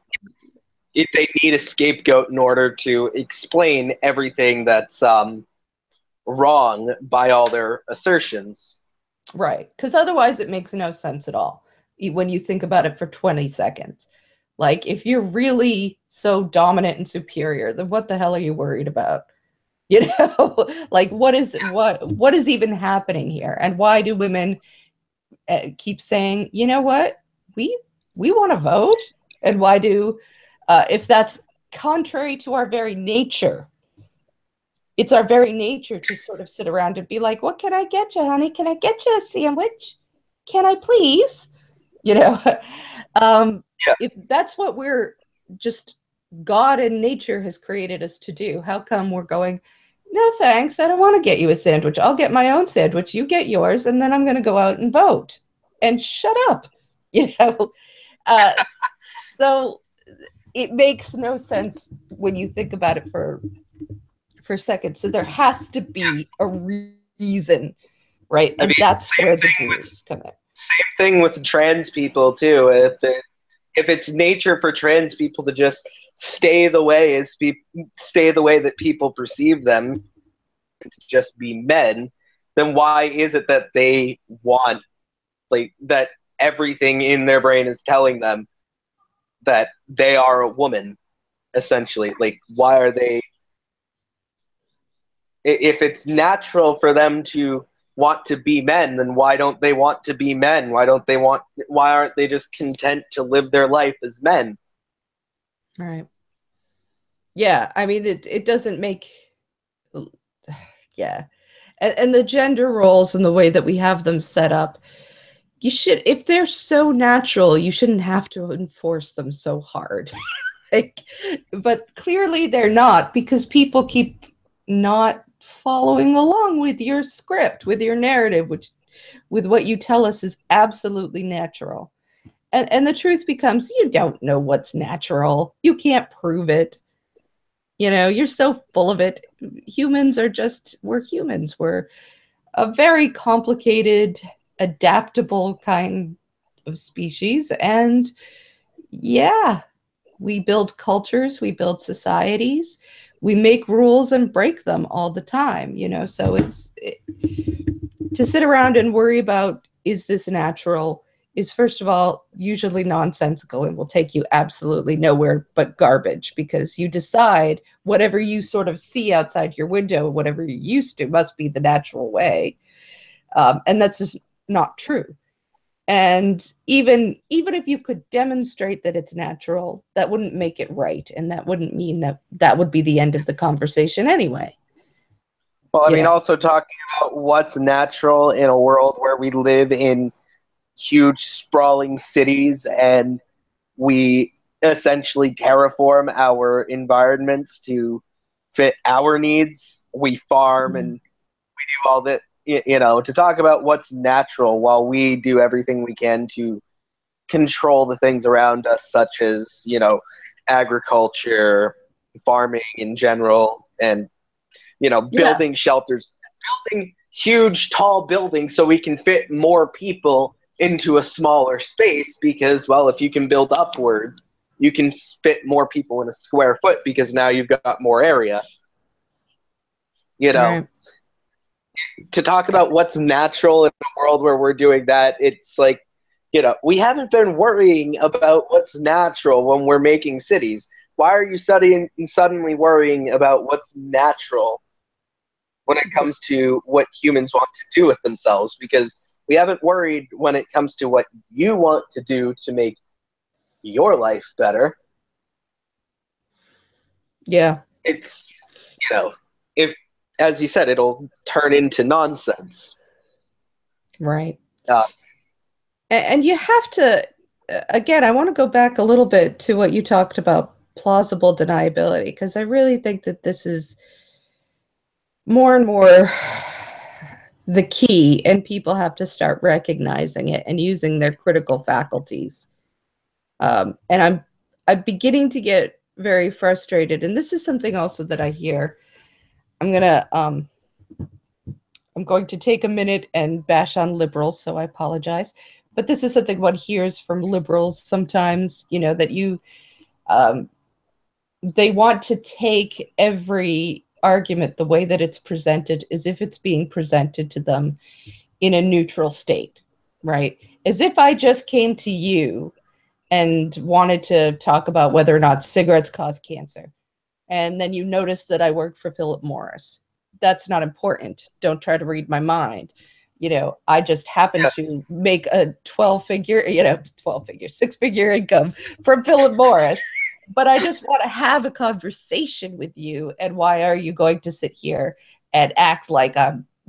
they need a scapegoat in order to explain everything that's wrong by all their assertions. right, because otherwise it makes no sense at all when you think about it for 20 seconds. Like, if you're really so dominant and superior, then what the hell are you worried about? You know, like, what is even happening here? And why do women keep saying, you know what, we want to vote? And why do, if that's contrary to our very nature, it's our very nature to sort of sit around and be like, what can I get you, honey? Can I get you a sandwich? Can I please? You know, if that's what we're just, God and nature has created us to do, how come we're going, no thanks, I don't want to get you a sandwich. I'll get my own sandwich. You get yours, and then I'm going to go out and vote. And shut up. You know, so it makes no sense when you think about it for a second. So there has to be a reason, right? And that's where the Jews come in. Same thing with trans people too. If it's nature for trans people to just stay the way that people perceive them, to just be men, then why is it that they want, like, that everything in their brain is telling them that they are a woman, essentially? Like, why are they, if it's natural for them to want to be men, then why don't they want to be men? Why aren't they just content to live their life as men? Right. Yeah, I mean, it doesn't make, yeah. And the gender roles and the way that we have them set up, you should, if they're so natural, you shouldn't have to enforce them so hard. Like, but clearly they're not, because people keep not following along with your script, with your narrative, with what you tell us is absolutely natural. And the truth becomes, you don't know what's natural. You can't prove it. You know, you're so full of it. Humans are just, we're humans. We're a very complicated, adaptable kind of species. And yeah, we build cultures, we build societies, we make rules and break them all the time, you know? So to sit around and worry about, is this natural, is, first of all, usually nonsensical and will take you absolutely nowhere but garbage, because you decide whatever you sort of see outside your window, whatever you're used to, must be the natural way. And that's just not true. And even if you could demonstrate that it's natural, that wouldn't make it right, and that wouldn't mean that that would be the end of the conversation anyway. Well, I You mean, know, also talking about what's natural in a world where we live in huge, sprawling cities and we essentially terraform our environments to fit our needs. We farm and do all that, to talk about what's natural while we do everything we can to control the things around us, such as, agriculture, farming in general, and, yeah, building shelters, building huge, tall buildings so we can fit more people into a smaller space because, well, if you can build upwards, you can fit more people in a square foot because now you've got more area. You know, right. to talk about what's natural in a world where we're doing that, it's like, we haven't been worrying about what's natural when we're making cities. Why are you suddenly worrying about what's natural when it comes to what humans want to do with themselves? Because we haven't worried when it comes to what you want to do to make your life better. Yeah, It's, if, as you said, it'll turn into nonsense. right. Uh, And you have to, again, I want to go back a little bit to what you talked about, plausible deniability, because I really think that this is more and more the key, and people have to start recognizing it and using their critical faculties. And I'm beginning to get very frustrated, and this is something also that I hear. I'm gonna I'm going to take a minute and bash on liberals, so I apologize. But this is something one hears from liberals sometimes, that um, they want to take every argument the way that it's presented as if it's being presented to them in a neutral state, right? As if I just came to you and wanted to talk about whether or not cigarettes cause cancer. And then you notice that I work for Philip Morris. That's not important. Don't try to read my mind. I just happen yeah, to make a 6-figure income from Philip Morris, but I just want to have a conversation with you. And why are you going to sit here and act like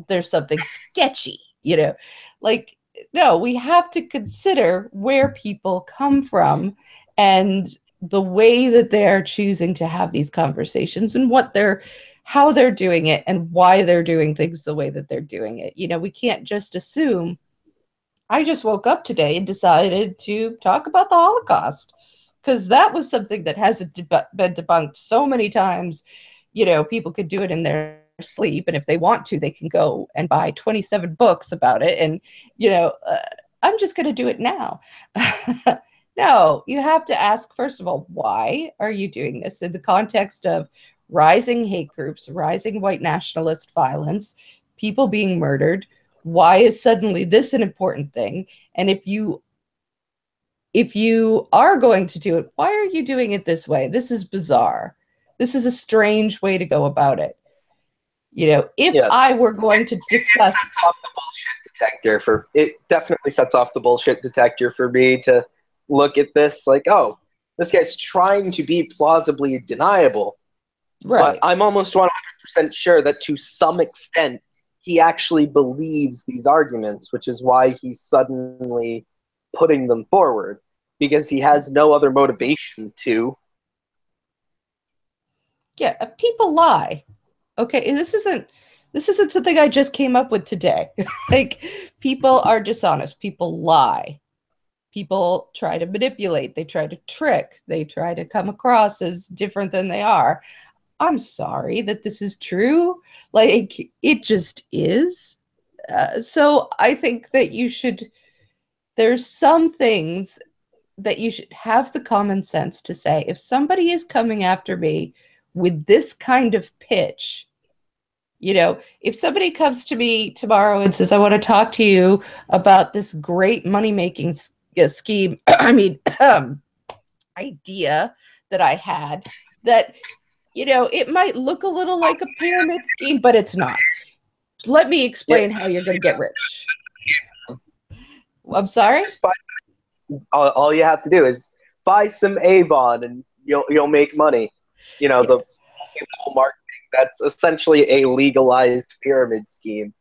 there's something sketchy? Like, no, we have to consider where people come from and the way that they're choosing to have these conversations and how they're doing it and why they're doing things the way that they're doing it. We can't just assume I just woke up today and decided to talk about the Holocaust, because that was something that hasn't been debunked so many times. People could do it in their sleep, and if they want to, they can go and buy 27 books about it. And I'm just going to do it now. No, you have to ask, first of all, why are you doing this in the context of rising hate groups, rising white nationalist violence, people being murdered? Why is suddenly this an important thing? And if you are going to do it, why are you doing it this way? This is bizarre. This is a strange way to go about it. If yeah. I were going to It discuss, sets off the bullshit detector for it. Definitely sets off the bullshit detector for me to look at this like, oh, this guy's trying to be plausibly deniable, but right. I'm almost 100% sure that to some extent he actually believes these arguments, which is why he's suddenly putting them forward because he has no other motivation to. Yeah, people lie. Okay, and this isn't something I just came up with today. Like, people are dishonest, people lie. People try to manipulate, they try to trick, they try to come across as different than they are. I'm sorry that this is true. Like, it just is. So I think that there's some things that you should have the common sense to say, if somebody is coming after me with this kind of pitch, if somebody comes to me tomorrow and says, I want to talk to you about this great money making scheme, I mean, idea that I had, that, it might look a little like a pyramid scheme, but it's not. Let me Yeah, explain how you're going to get rich. I'm sorry? Just buy, all you have to do is buy some Avon and you'll make money. You know, Yeah, the marketing, that's essentially a legalized pyramid scheme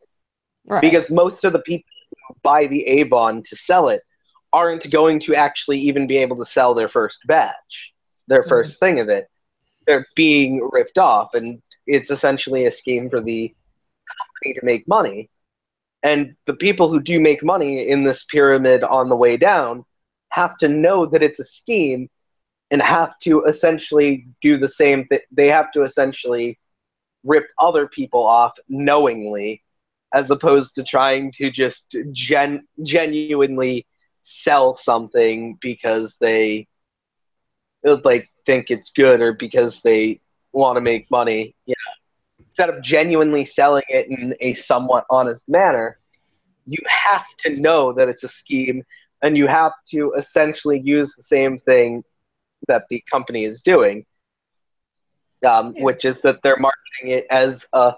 right. because most of the people who buy the Avon to sell it aren't going to actually even be able to sell their first batch, their Right. first thing of it. They're being ripped off, and it's essentially a scheme for the company to make money. And the people who do make money in this pyramid on the way down have to know that it's a scheme and have to essentially do the same thing. They have to essentially rip other people off knowingly, as opposed to trying to just genuinely sell something because they like think it's good or because they want to make money. You know, instead of genuinely selling it in a somewhat honest manner, you have to know that it's a scheme and you have to essentially use the same thing that the company is doing, Yeah. which is that they're marketing it as a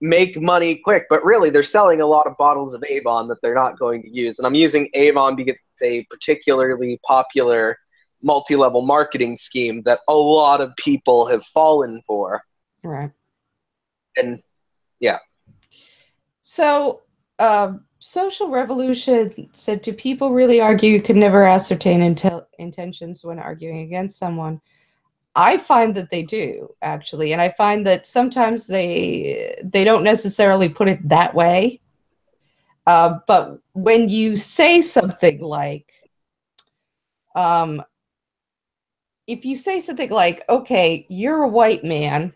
make money quick, but really they're selling a lot of bottles of Avon that they're not going to use. And I'm using Avon because it's a particularly popular multi-level marketing scheme that a lot of people have fallen for. Right. And yeah, So, social revolution said, do people really argue you could never ascertain intentions when arguing against someone? I find that they do, actually, and I find that sometimes they don't necessarily put it that way. But when you say something like, um, if you say something like, okay, you're a white man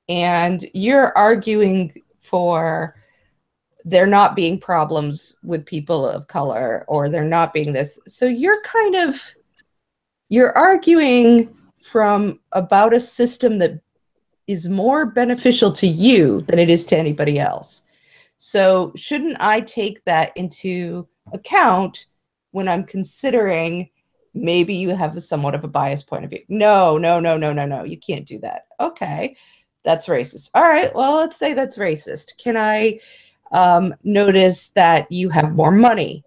and you're arguing for there not being problems with people of color or there not being this. So you're arguing from about a system that is more beneficial to you than it is to anybody else. So shouldn't I take that into account when I'm considering maybe you have somewhat of a biased point of view? No, no, no, no, no, no. You can't do that. Okay. That's racist. All right. Well, let's say that's racist. Can I notice that you have more money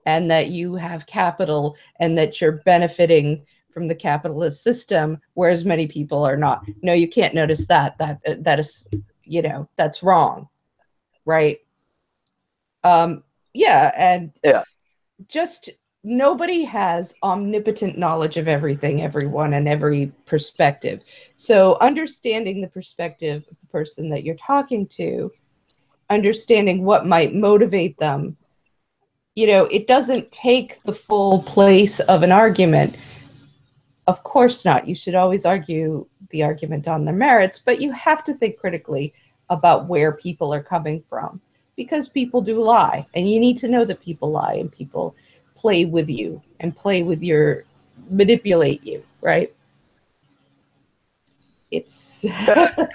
and that you have capital and that you're benefiting from the capitalist system, whereas many people are not? No, you can't notice that. That is, that's wrong, right? Um, yeah, and yeah, just nobody has omnipotent knowledge of everything, everyone, and every perspective. So understanding the perspective of the person that you're talking to, understanding what might motivate them, it doesn't take the full place of an argument. Of course not. You should always argue the argument on their merits, but you have to think critically about where people are coming from because people do lie. And you need to know that people lie and people play with you and manipulate you, right? It's I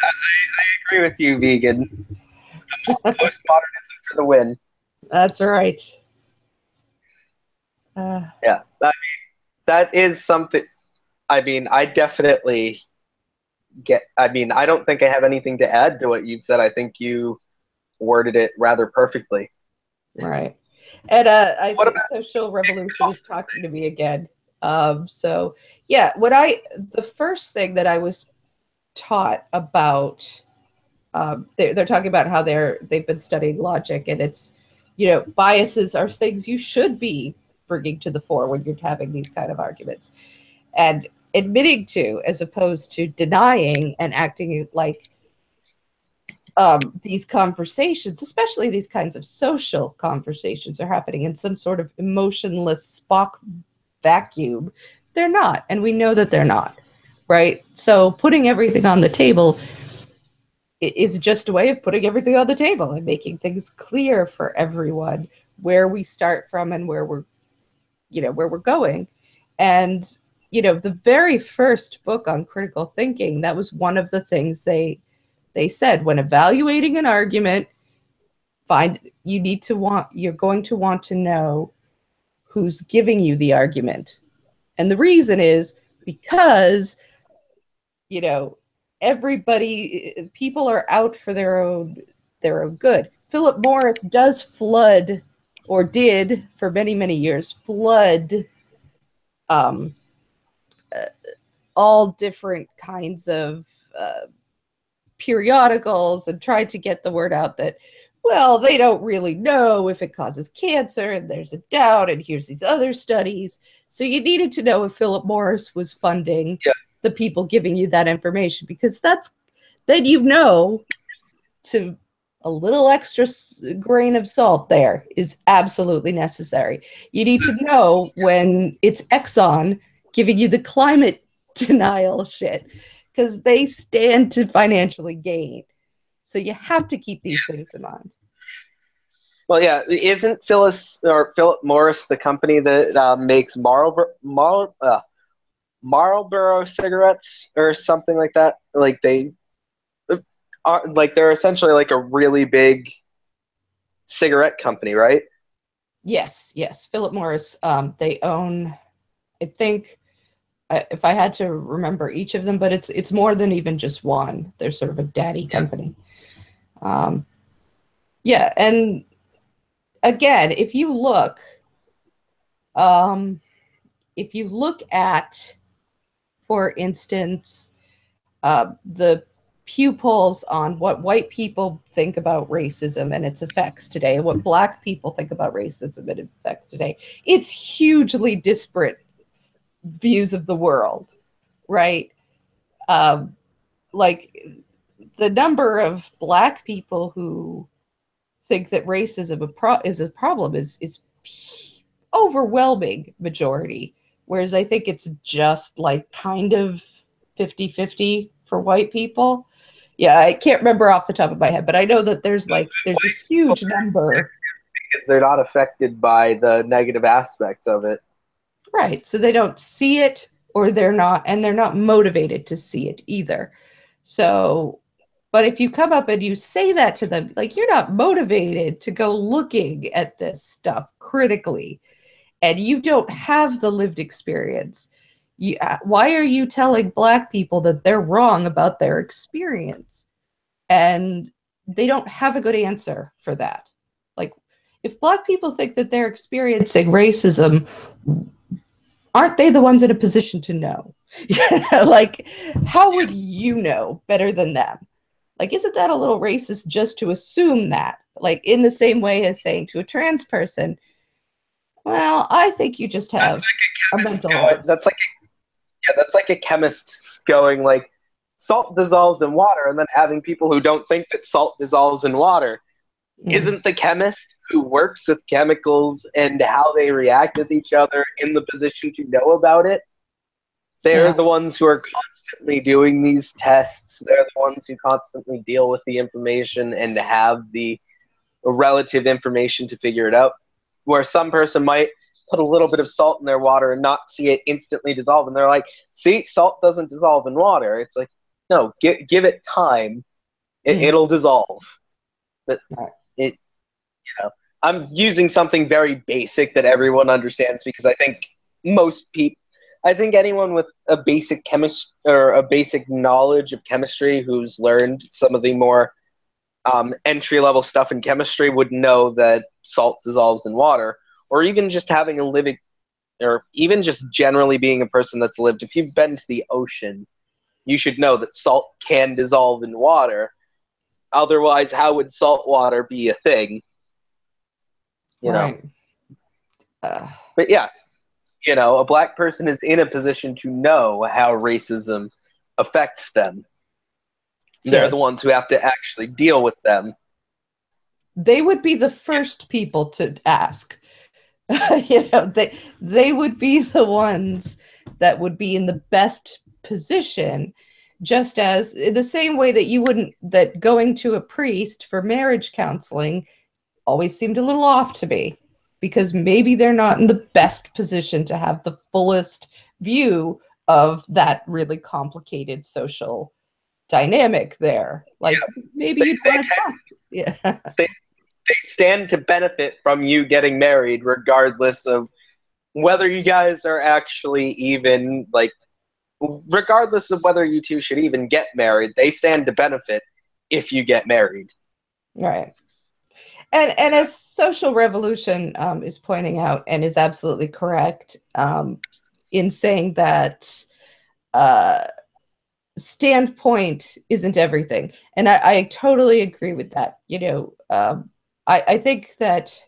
agree with you, vegan. Postmodernism for the win. that's right. Yeah, that is something. I mean, I definitely get. I mean, I don't think I have anything to add to what you've said. I think you worded it rather perfectly. Right. And I What think about social revolution is talking to me again. So yeah, the first thing that I was taught about, they're talking about how they've been studying logic, and it's, biases are things you should be bringing to the fore when you're having these kind of arguments, and admitting to, as opposed to denying and acting like these conversations, especially these kinds of social conversations, are happening in some sort of emotionless Spock vacuum. They're not, and we know that they're not, right? So putting everything on the table is just a way of putting everything on the table and making things clear for everyone where we start from and where we're going. And the very first book on critical thinking, that was one of the things they said when evaluating an argument, you're going to want to know who's giving you the argument. And the reason is because, you know, people are out for their own good. Philip Morris does flood or did for many, many years, flood um, all different kinds of periodicals and tried to get the word out that, well, they don't really know if it causes cancer and there's a doubt and here's these other studies. So you needed to know if Philip Morris was funding Yeah. the people giving you that information, because that's then you know to a little extra grain of salt there is absolutely necessary. You need to know when it's Exxon giving you the climate denial shit, because they stand to financially gain. So you have to keep these things in mind. Well, yeah, isn't Phyllis or Philip Morris the company that makes Marlboro cigarettes or something like that? Like they are like they're essentially like a really big cigarette company, right? Yes, yes. Philip Morris, they own, I think, if I had to remember each of them, but it's more than even just one. They're sort of a daddy Yeah. company. Um, yeah, and again, um, if you look at, for instance, the Pew polls on what white people think about racism and its effects today, and what Black people think about racism and its effects today, it's hugely disparate views of the world, right? Um, like the number of Black people who think that racism is a problem is overwhelming majority, whereas I think it's just like kind of 50-50 for white people. Yeah, I can't remember off the top of my head, but I know that there's a huge number. Because they're not affected by the negative aspects of it. Right. So they don't see it, or they're not motivated to see it either. So, but if you come up and you say that to them, like you're not motivated to go looking at this stuff critically, and you don't have the lived experience, why are you telling Black people that they're wrong about their experience? And they don't have a good answer for that. Like, if Black people think that they're experiencing racism, aren't they the ones in a position to know? Like, how would you know better than them? Like, isn't that a little racist just to assume that? Like, in the same way as saying to a trans person, well, I think you just That's have a like a chemist mental going, illness. that's like a chemist going like salt dissolves in water, and then having people who don't think that salt dissolves in water. Mm, Isn't the chemist who works with chemicals and how they react with each other in the position to know about it? They're yeah, the ones who are constantly doing these tests. They're the ones who constantly deal with the information and have the relative information to figure it out. Where some person might put a little bit of salt in their water and not see it instantly dissolve, and they're like, "See, salt doesn't dissolve in water." It's like, no, give it time. mm, It'll dissolve. But right. it, I'm using something very basic that everyone understands because I think most people, I think anyone with a basic chemist or a basic knowledge of chemistry who's learned some of the more entry level stuff in chemistry would know that salt dissolves in water, or even just having a living, or even just generally being a person that's lived. If you've been to the ocean, you should know that salt can dissolve in water. Otherwise, how would salt water be a thing? You know. Right. Uh, But yeah, a black person is in a position to know how racism affects them. They're yeah. the ones who have to actually deal with them. They would be the first people to ask. They would be the ones that would be in the best position, just as in the same way that you wouldn't that going to a priest for marriage counseling always seemed a little off to me, because maybe they're not in the best position to have the fullest view of that really complicated social dynamic there. Like, maybe They, you'd they, want to talk. Yeah. they, they stand to benefit from you getting married, regardless of whether you guys are actually even, like, regardless of whether you two should even get married, they stand to benefit if you get married. Right. And as Social Revolution is pointing out, and is absolutely correct, in saying that uh, standpoint isn't everything. And I totally agree with that. I think that,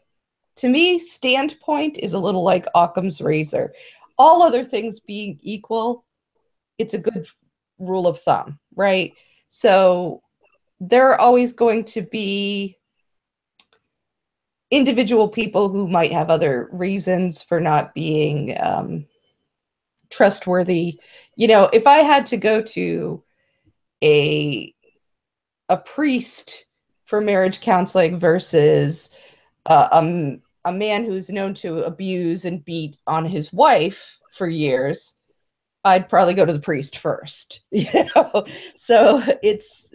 to me, standpoint is a little like Occam's razor. All other things being equal, it's a good rule of thumb, right? So there are always going to be individual people who might have other reasons for not being trustworthy. If I had to go to a a priest for marriage counseling versus a man who's known to abuse and beat on his wife for years, I'd probably go to the priest first. So it's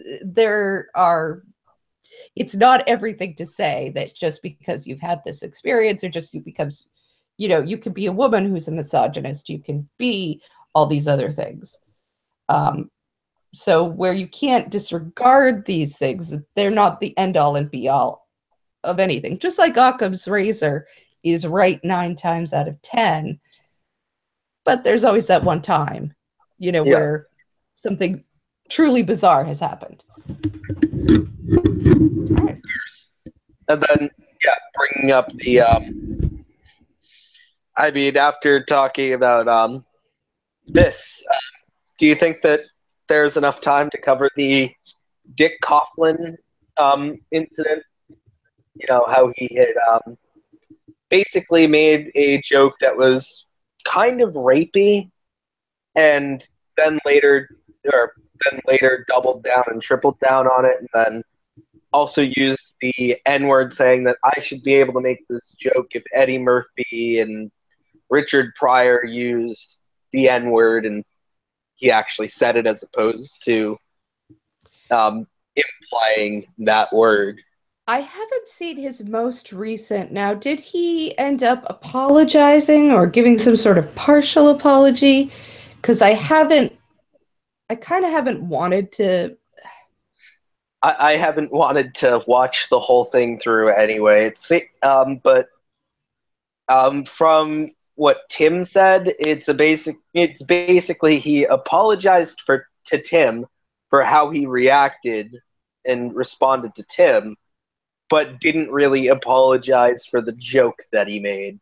not everything to say that just because you've had this experience, or just you can be a woman who's a misogynist, you can be all these other things. So where you can't disregard these things, they're not the end all and be all of anything. Just like Occam's razor is right 9 times out of 10, but there's always that one time, Yeah. where something truly bizarre has happened. And then, yeah, bringing up the, after talking about this, do you think that there's enough time to cover the Dick Coughlin incident? How he had basically made a joke that was kind of rapey, and then later doubled down and tripled down on it, and then also used the N-word, saying that I should be able to make this joke if Eddie Murphy and Richard Pryor used the N-word, and he actually said it as opposed to implying that word. I haven't seen his most recent. Now, did he end up apologizing or giving some sort of partial apology? Because I kind of haven't wanted to. I haven't wanted to watch the whole thing through anyway. But from what Tim said, it's basically he apologized to Tim for how he reacted and responded to Tim, but didn't really apologize for the joke that he made.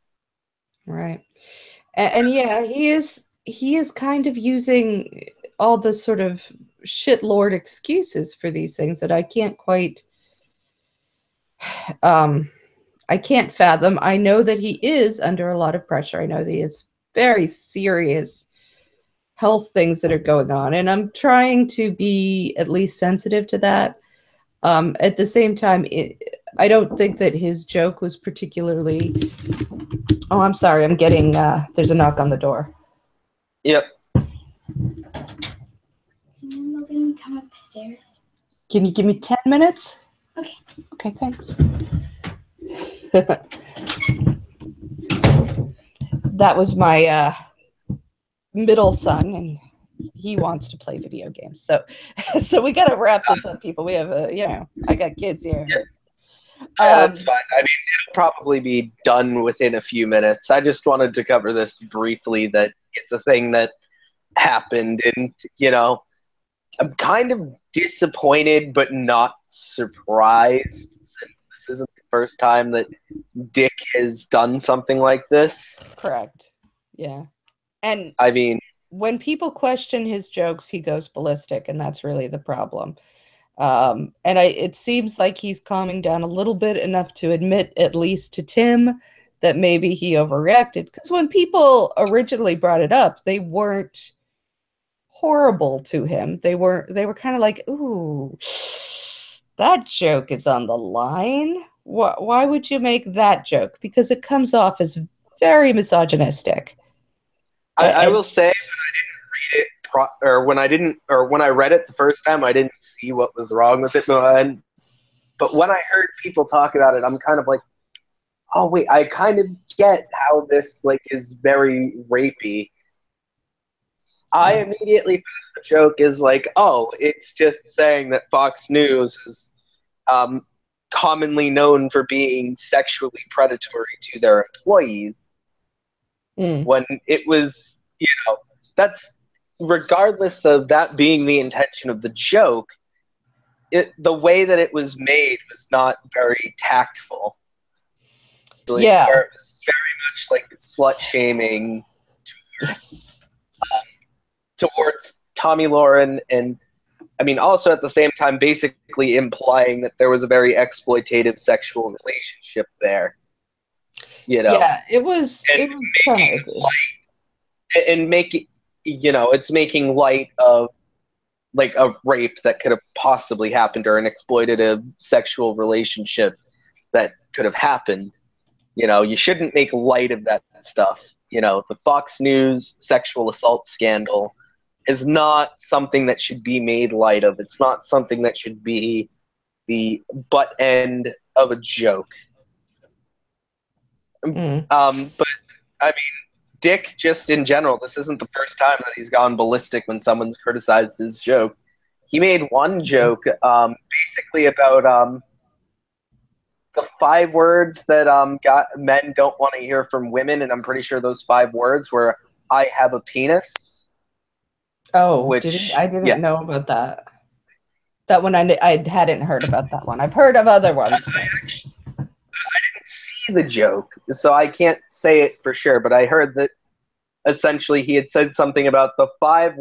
Right. And yeah, he is kind of using all the sort of shitlord excuses for these things that um I can't fathom. I know that he is under a lot of pressure. I know that he has very serious health things that are going on, and I'm trying to be at least sensitive to that. At the same time, I don't think that his joke was particularly. Oh, I'm sorry. I'm getting. There's a knock on the door. Yep. Can Logan come upstairs? Can you give me 10 minutes? Okay. Okay, thanks. That was my middle son, and he wants to play video games. So we got to wrap this up, people. We have I got kids here. Yeah. That's fine. It'll probably be done within a few minutes. I just wanted to cover this briefly, that it's a thing that happened, and I'm kind of disappointed but not surprised, since this isn't the first time that Dick has done something like this. Correct. Yeah. And when people question his jokes, he goes ballistic, and that's really the problem. It seems like he's calming down a little bit, enough to admit, at least to Tim, that maybe he overreacted. Because when people originally brought it up, they weren't horrible to him. They were kind of like, ooh, that joke is on the line. Why would you make that joke? Because it comes off as very misogynistic. I will say, when I didn't read it, when I read it the first time, I didn't see what was wrong with it. But when I heard people talk about it, I'm kind of like, oh wait, I kind of get how this is very rapey. I immediately thought the joke is like, oh, it's just saying that Fox News is commonly known for being sexually predatory to their employees, when it was, that's regardless of that being the intention of the joke, the way that it was made was not very tactful. Yeah. Where it was very much like slut shaming Yes. towards Tommy Lauren, and I mean also at the same time basically implying that there was a very exploitative sexual relationship there. Yeah, it was kind of and making it's making light of like a rape that could have possibly happened or an exploitative sexual relationship that could have happened. You shouldn't make light of that stuff. The Fox News sexual assault scandal is not something that should be made light of. It's not something that should be the butt end of a joke. But I mean, Dick, just in general, this isn't the first time that he's gone ballistic when someone's criticized his joke. He made one joke basically about the 5 words that men don't want to hear from women, and I'm pretty sure those 5 words were "I have a penis." Oh, I didn't know about that. That one I hadn't heard about that one. I've heard of other ones. I didn't see the joke, so I can't say it for sure. But I heard that essentially he had said something about the five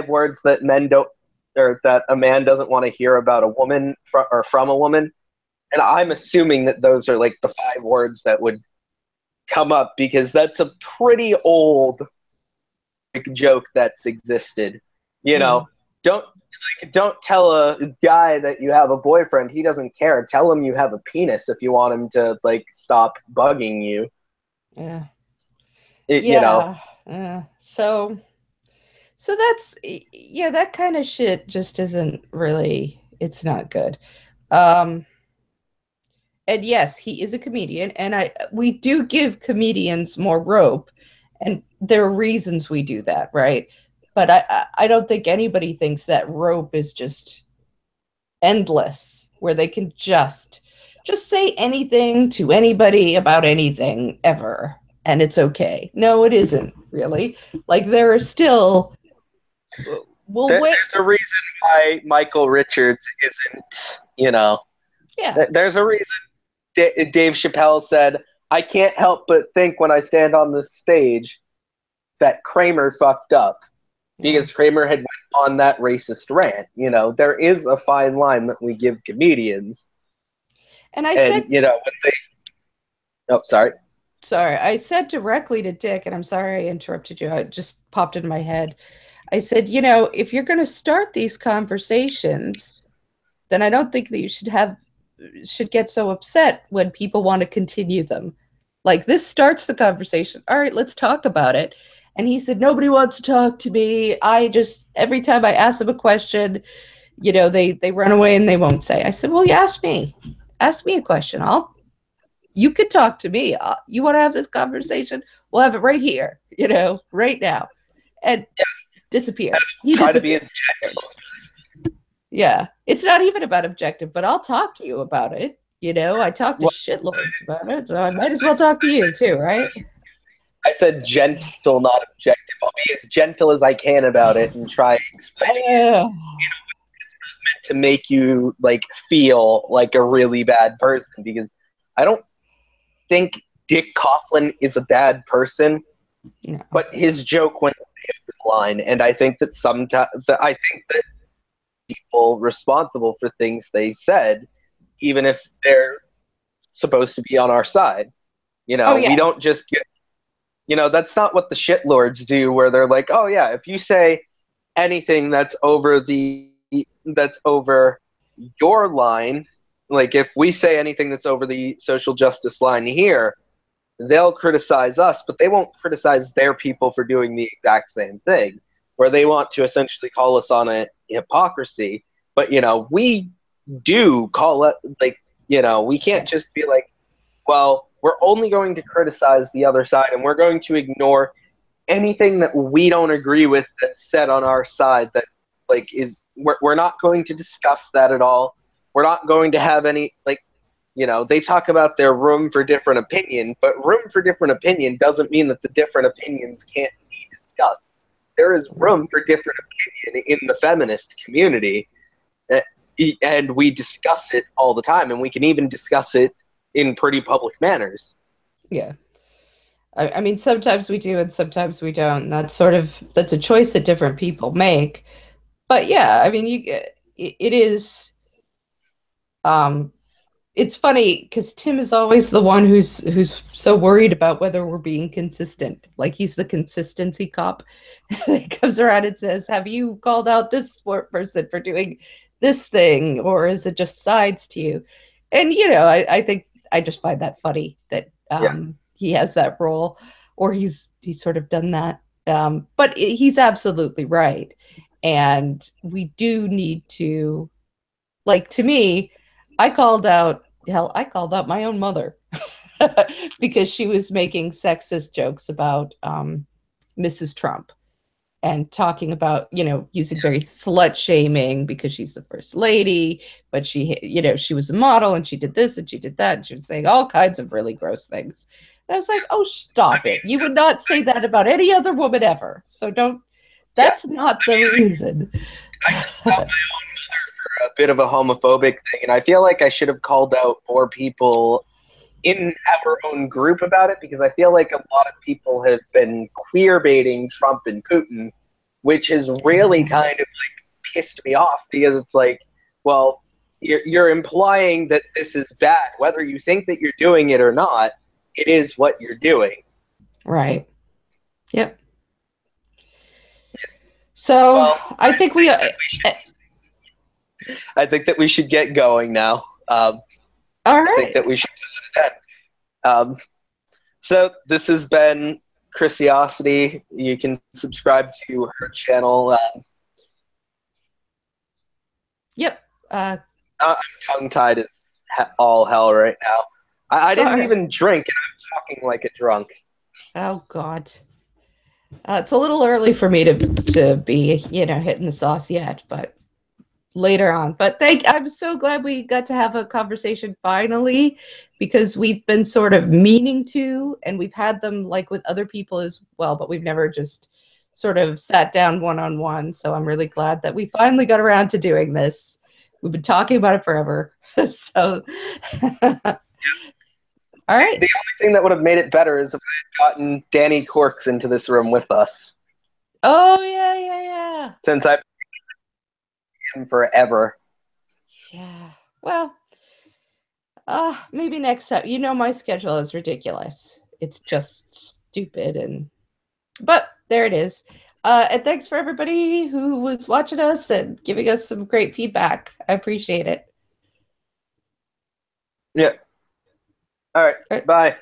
words that men don't, or that a man doesn't want to hear about a woman or from a woman. And I'm assuming that those are like the 5 words that would come up because that's a pretty old joke that's existed. Don't tell a guy that you have a boyfriend. He doesn't care. Tell him you have a penis if you want him to like stop bugging you. Yeah. So that's that kind of shit just isn't really. It's not good. And yes, he is a comedian, and we do give comedians more rope, and there are reasons we do that, right? But I don't think anybody thinks that rope is just endless, where they can just say anything to anybody about anything ever, and it's okay. No, it isn't really. Like there are still. There's a reason why Michael Richards isn't. Yeah. There's a reason. Dave Chappelle said, "I can't help but think when I stand on this stage that Kramer fucked up," because Kramer had went on that racist rant. There is a fine line that we give comedians. And I said, when they. Oh, sorry. Sorry, I said directly to Dick, and I'm sorry I interrupted you. It just popped in my head. I said, if you're going to start these conversations, then I don't think that you should get so upset when people want to continue them. Like this starts the conversation. All right, let's talk about it. And he said, nobody wants to talk to me. Every time I ask them a question, they run away and they won't say. I said, well, you ask me a question. You could talk to me. You want to have this conversation? We'll have it right here, right now. And disappear. He try disappeared. To be objective. Yeah. It's not even about objective, but I'll talk to you about it. I talk to shitloads about it, so I might as well talk to you too, right? I said gentle, not objective. I'll be as gentle as I can about it and try explaining it. It's not meant to make you like feel like a really bad person, because I don't think Dick Coughlin is a bad person, but his joke went over the line, and I think that people responsible for things they said, even if they're supposed to be on our side, we don't just get, that's not what the shitlords do, where they're like, oh yeah, if you say anything that's over your line, like if we say anything that's over the social justice line here, they'll criticize us, but they won't criticize their people for doing the exact same thing, where they want to essentially call us on a hypocrisy. But, we do call it, like, we can't just be like, well, we're only going to criticize the other side, and we're going to ignore anything that we don't agree with that's said on our side that, like, we're not going to discuss that at all. we're not going to have any, like, they talk about their room for different opinion, but room for different opinion doesn't mean that the different opinions can't be discussed. There is room for different opinion in the feminist community, and we discuss it all the time, and we can even discuss it in pretty public manners. Yeah. I mean, sometimes we do and sometimes we don't. That's a choice that different people make. But yeah, I mean, it is. It's funny because Tim is always the one who's so worried about whether we're being consistent. Like he's the consistency cop. He comes around and says, "Have you called out this person for doing this thing, or is it just sides to you?" And I think I just find that funny that he has that role, or he's sort of done that. But he's absolutely right, and we do need to, like, to me, I called out my own mother because she was making sexist jokes about Mrs. Trump and talking about, using very slut shaming because she's the first lady, but she was a model and she did this and she did that. And she was saying all kinds of really gross things. And I was like, oh, stop it. You would not say that about any other woman ever. So that's not the reason. I called out my own mother for a bit of a homophobic thing, and I feel like I should have called out more people in our own group about it, because I feel like a lot of people have been queer baiting Trump and Putin, which has really kind of like pissed me off, because it's like, well, you're implying that this is bad, whether you think that you're doing it or not. It is what you're doing. Right. Yep. So well, I think that we should get going now. All right. I think that we should do it again. So this has been Chrisiousity. You can subscribe to her channel. Yep. I'm tongue-tied as all hell right now. I didn't even drink, and I'm talking like a drunk. Oh, God. It's a little early for me to be, hitting the sauce yet, but later on. But I'm so glad we got to have a conversation finally, because we've been sort of meaning to, and we've had them like with other people as well, but we've never just sort of sat down one-on-one. So I'm really glad that we finally got around to doing this. We've been talking about it forever. So all right. The only thing that would have made it better is if I had gotten Danny Corks into this room with us. Oh, yeah. Since I've been him forever. Yeah. Well, maybe next time. My schedule is ridiculous. It's just stupid, but there it is. And thanks for everybody who was watching us and giving us some great feedback. I appreciate it. Yeah. All right. Bye.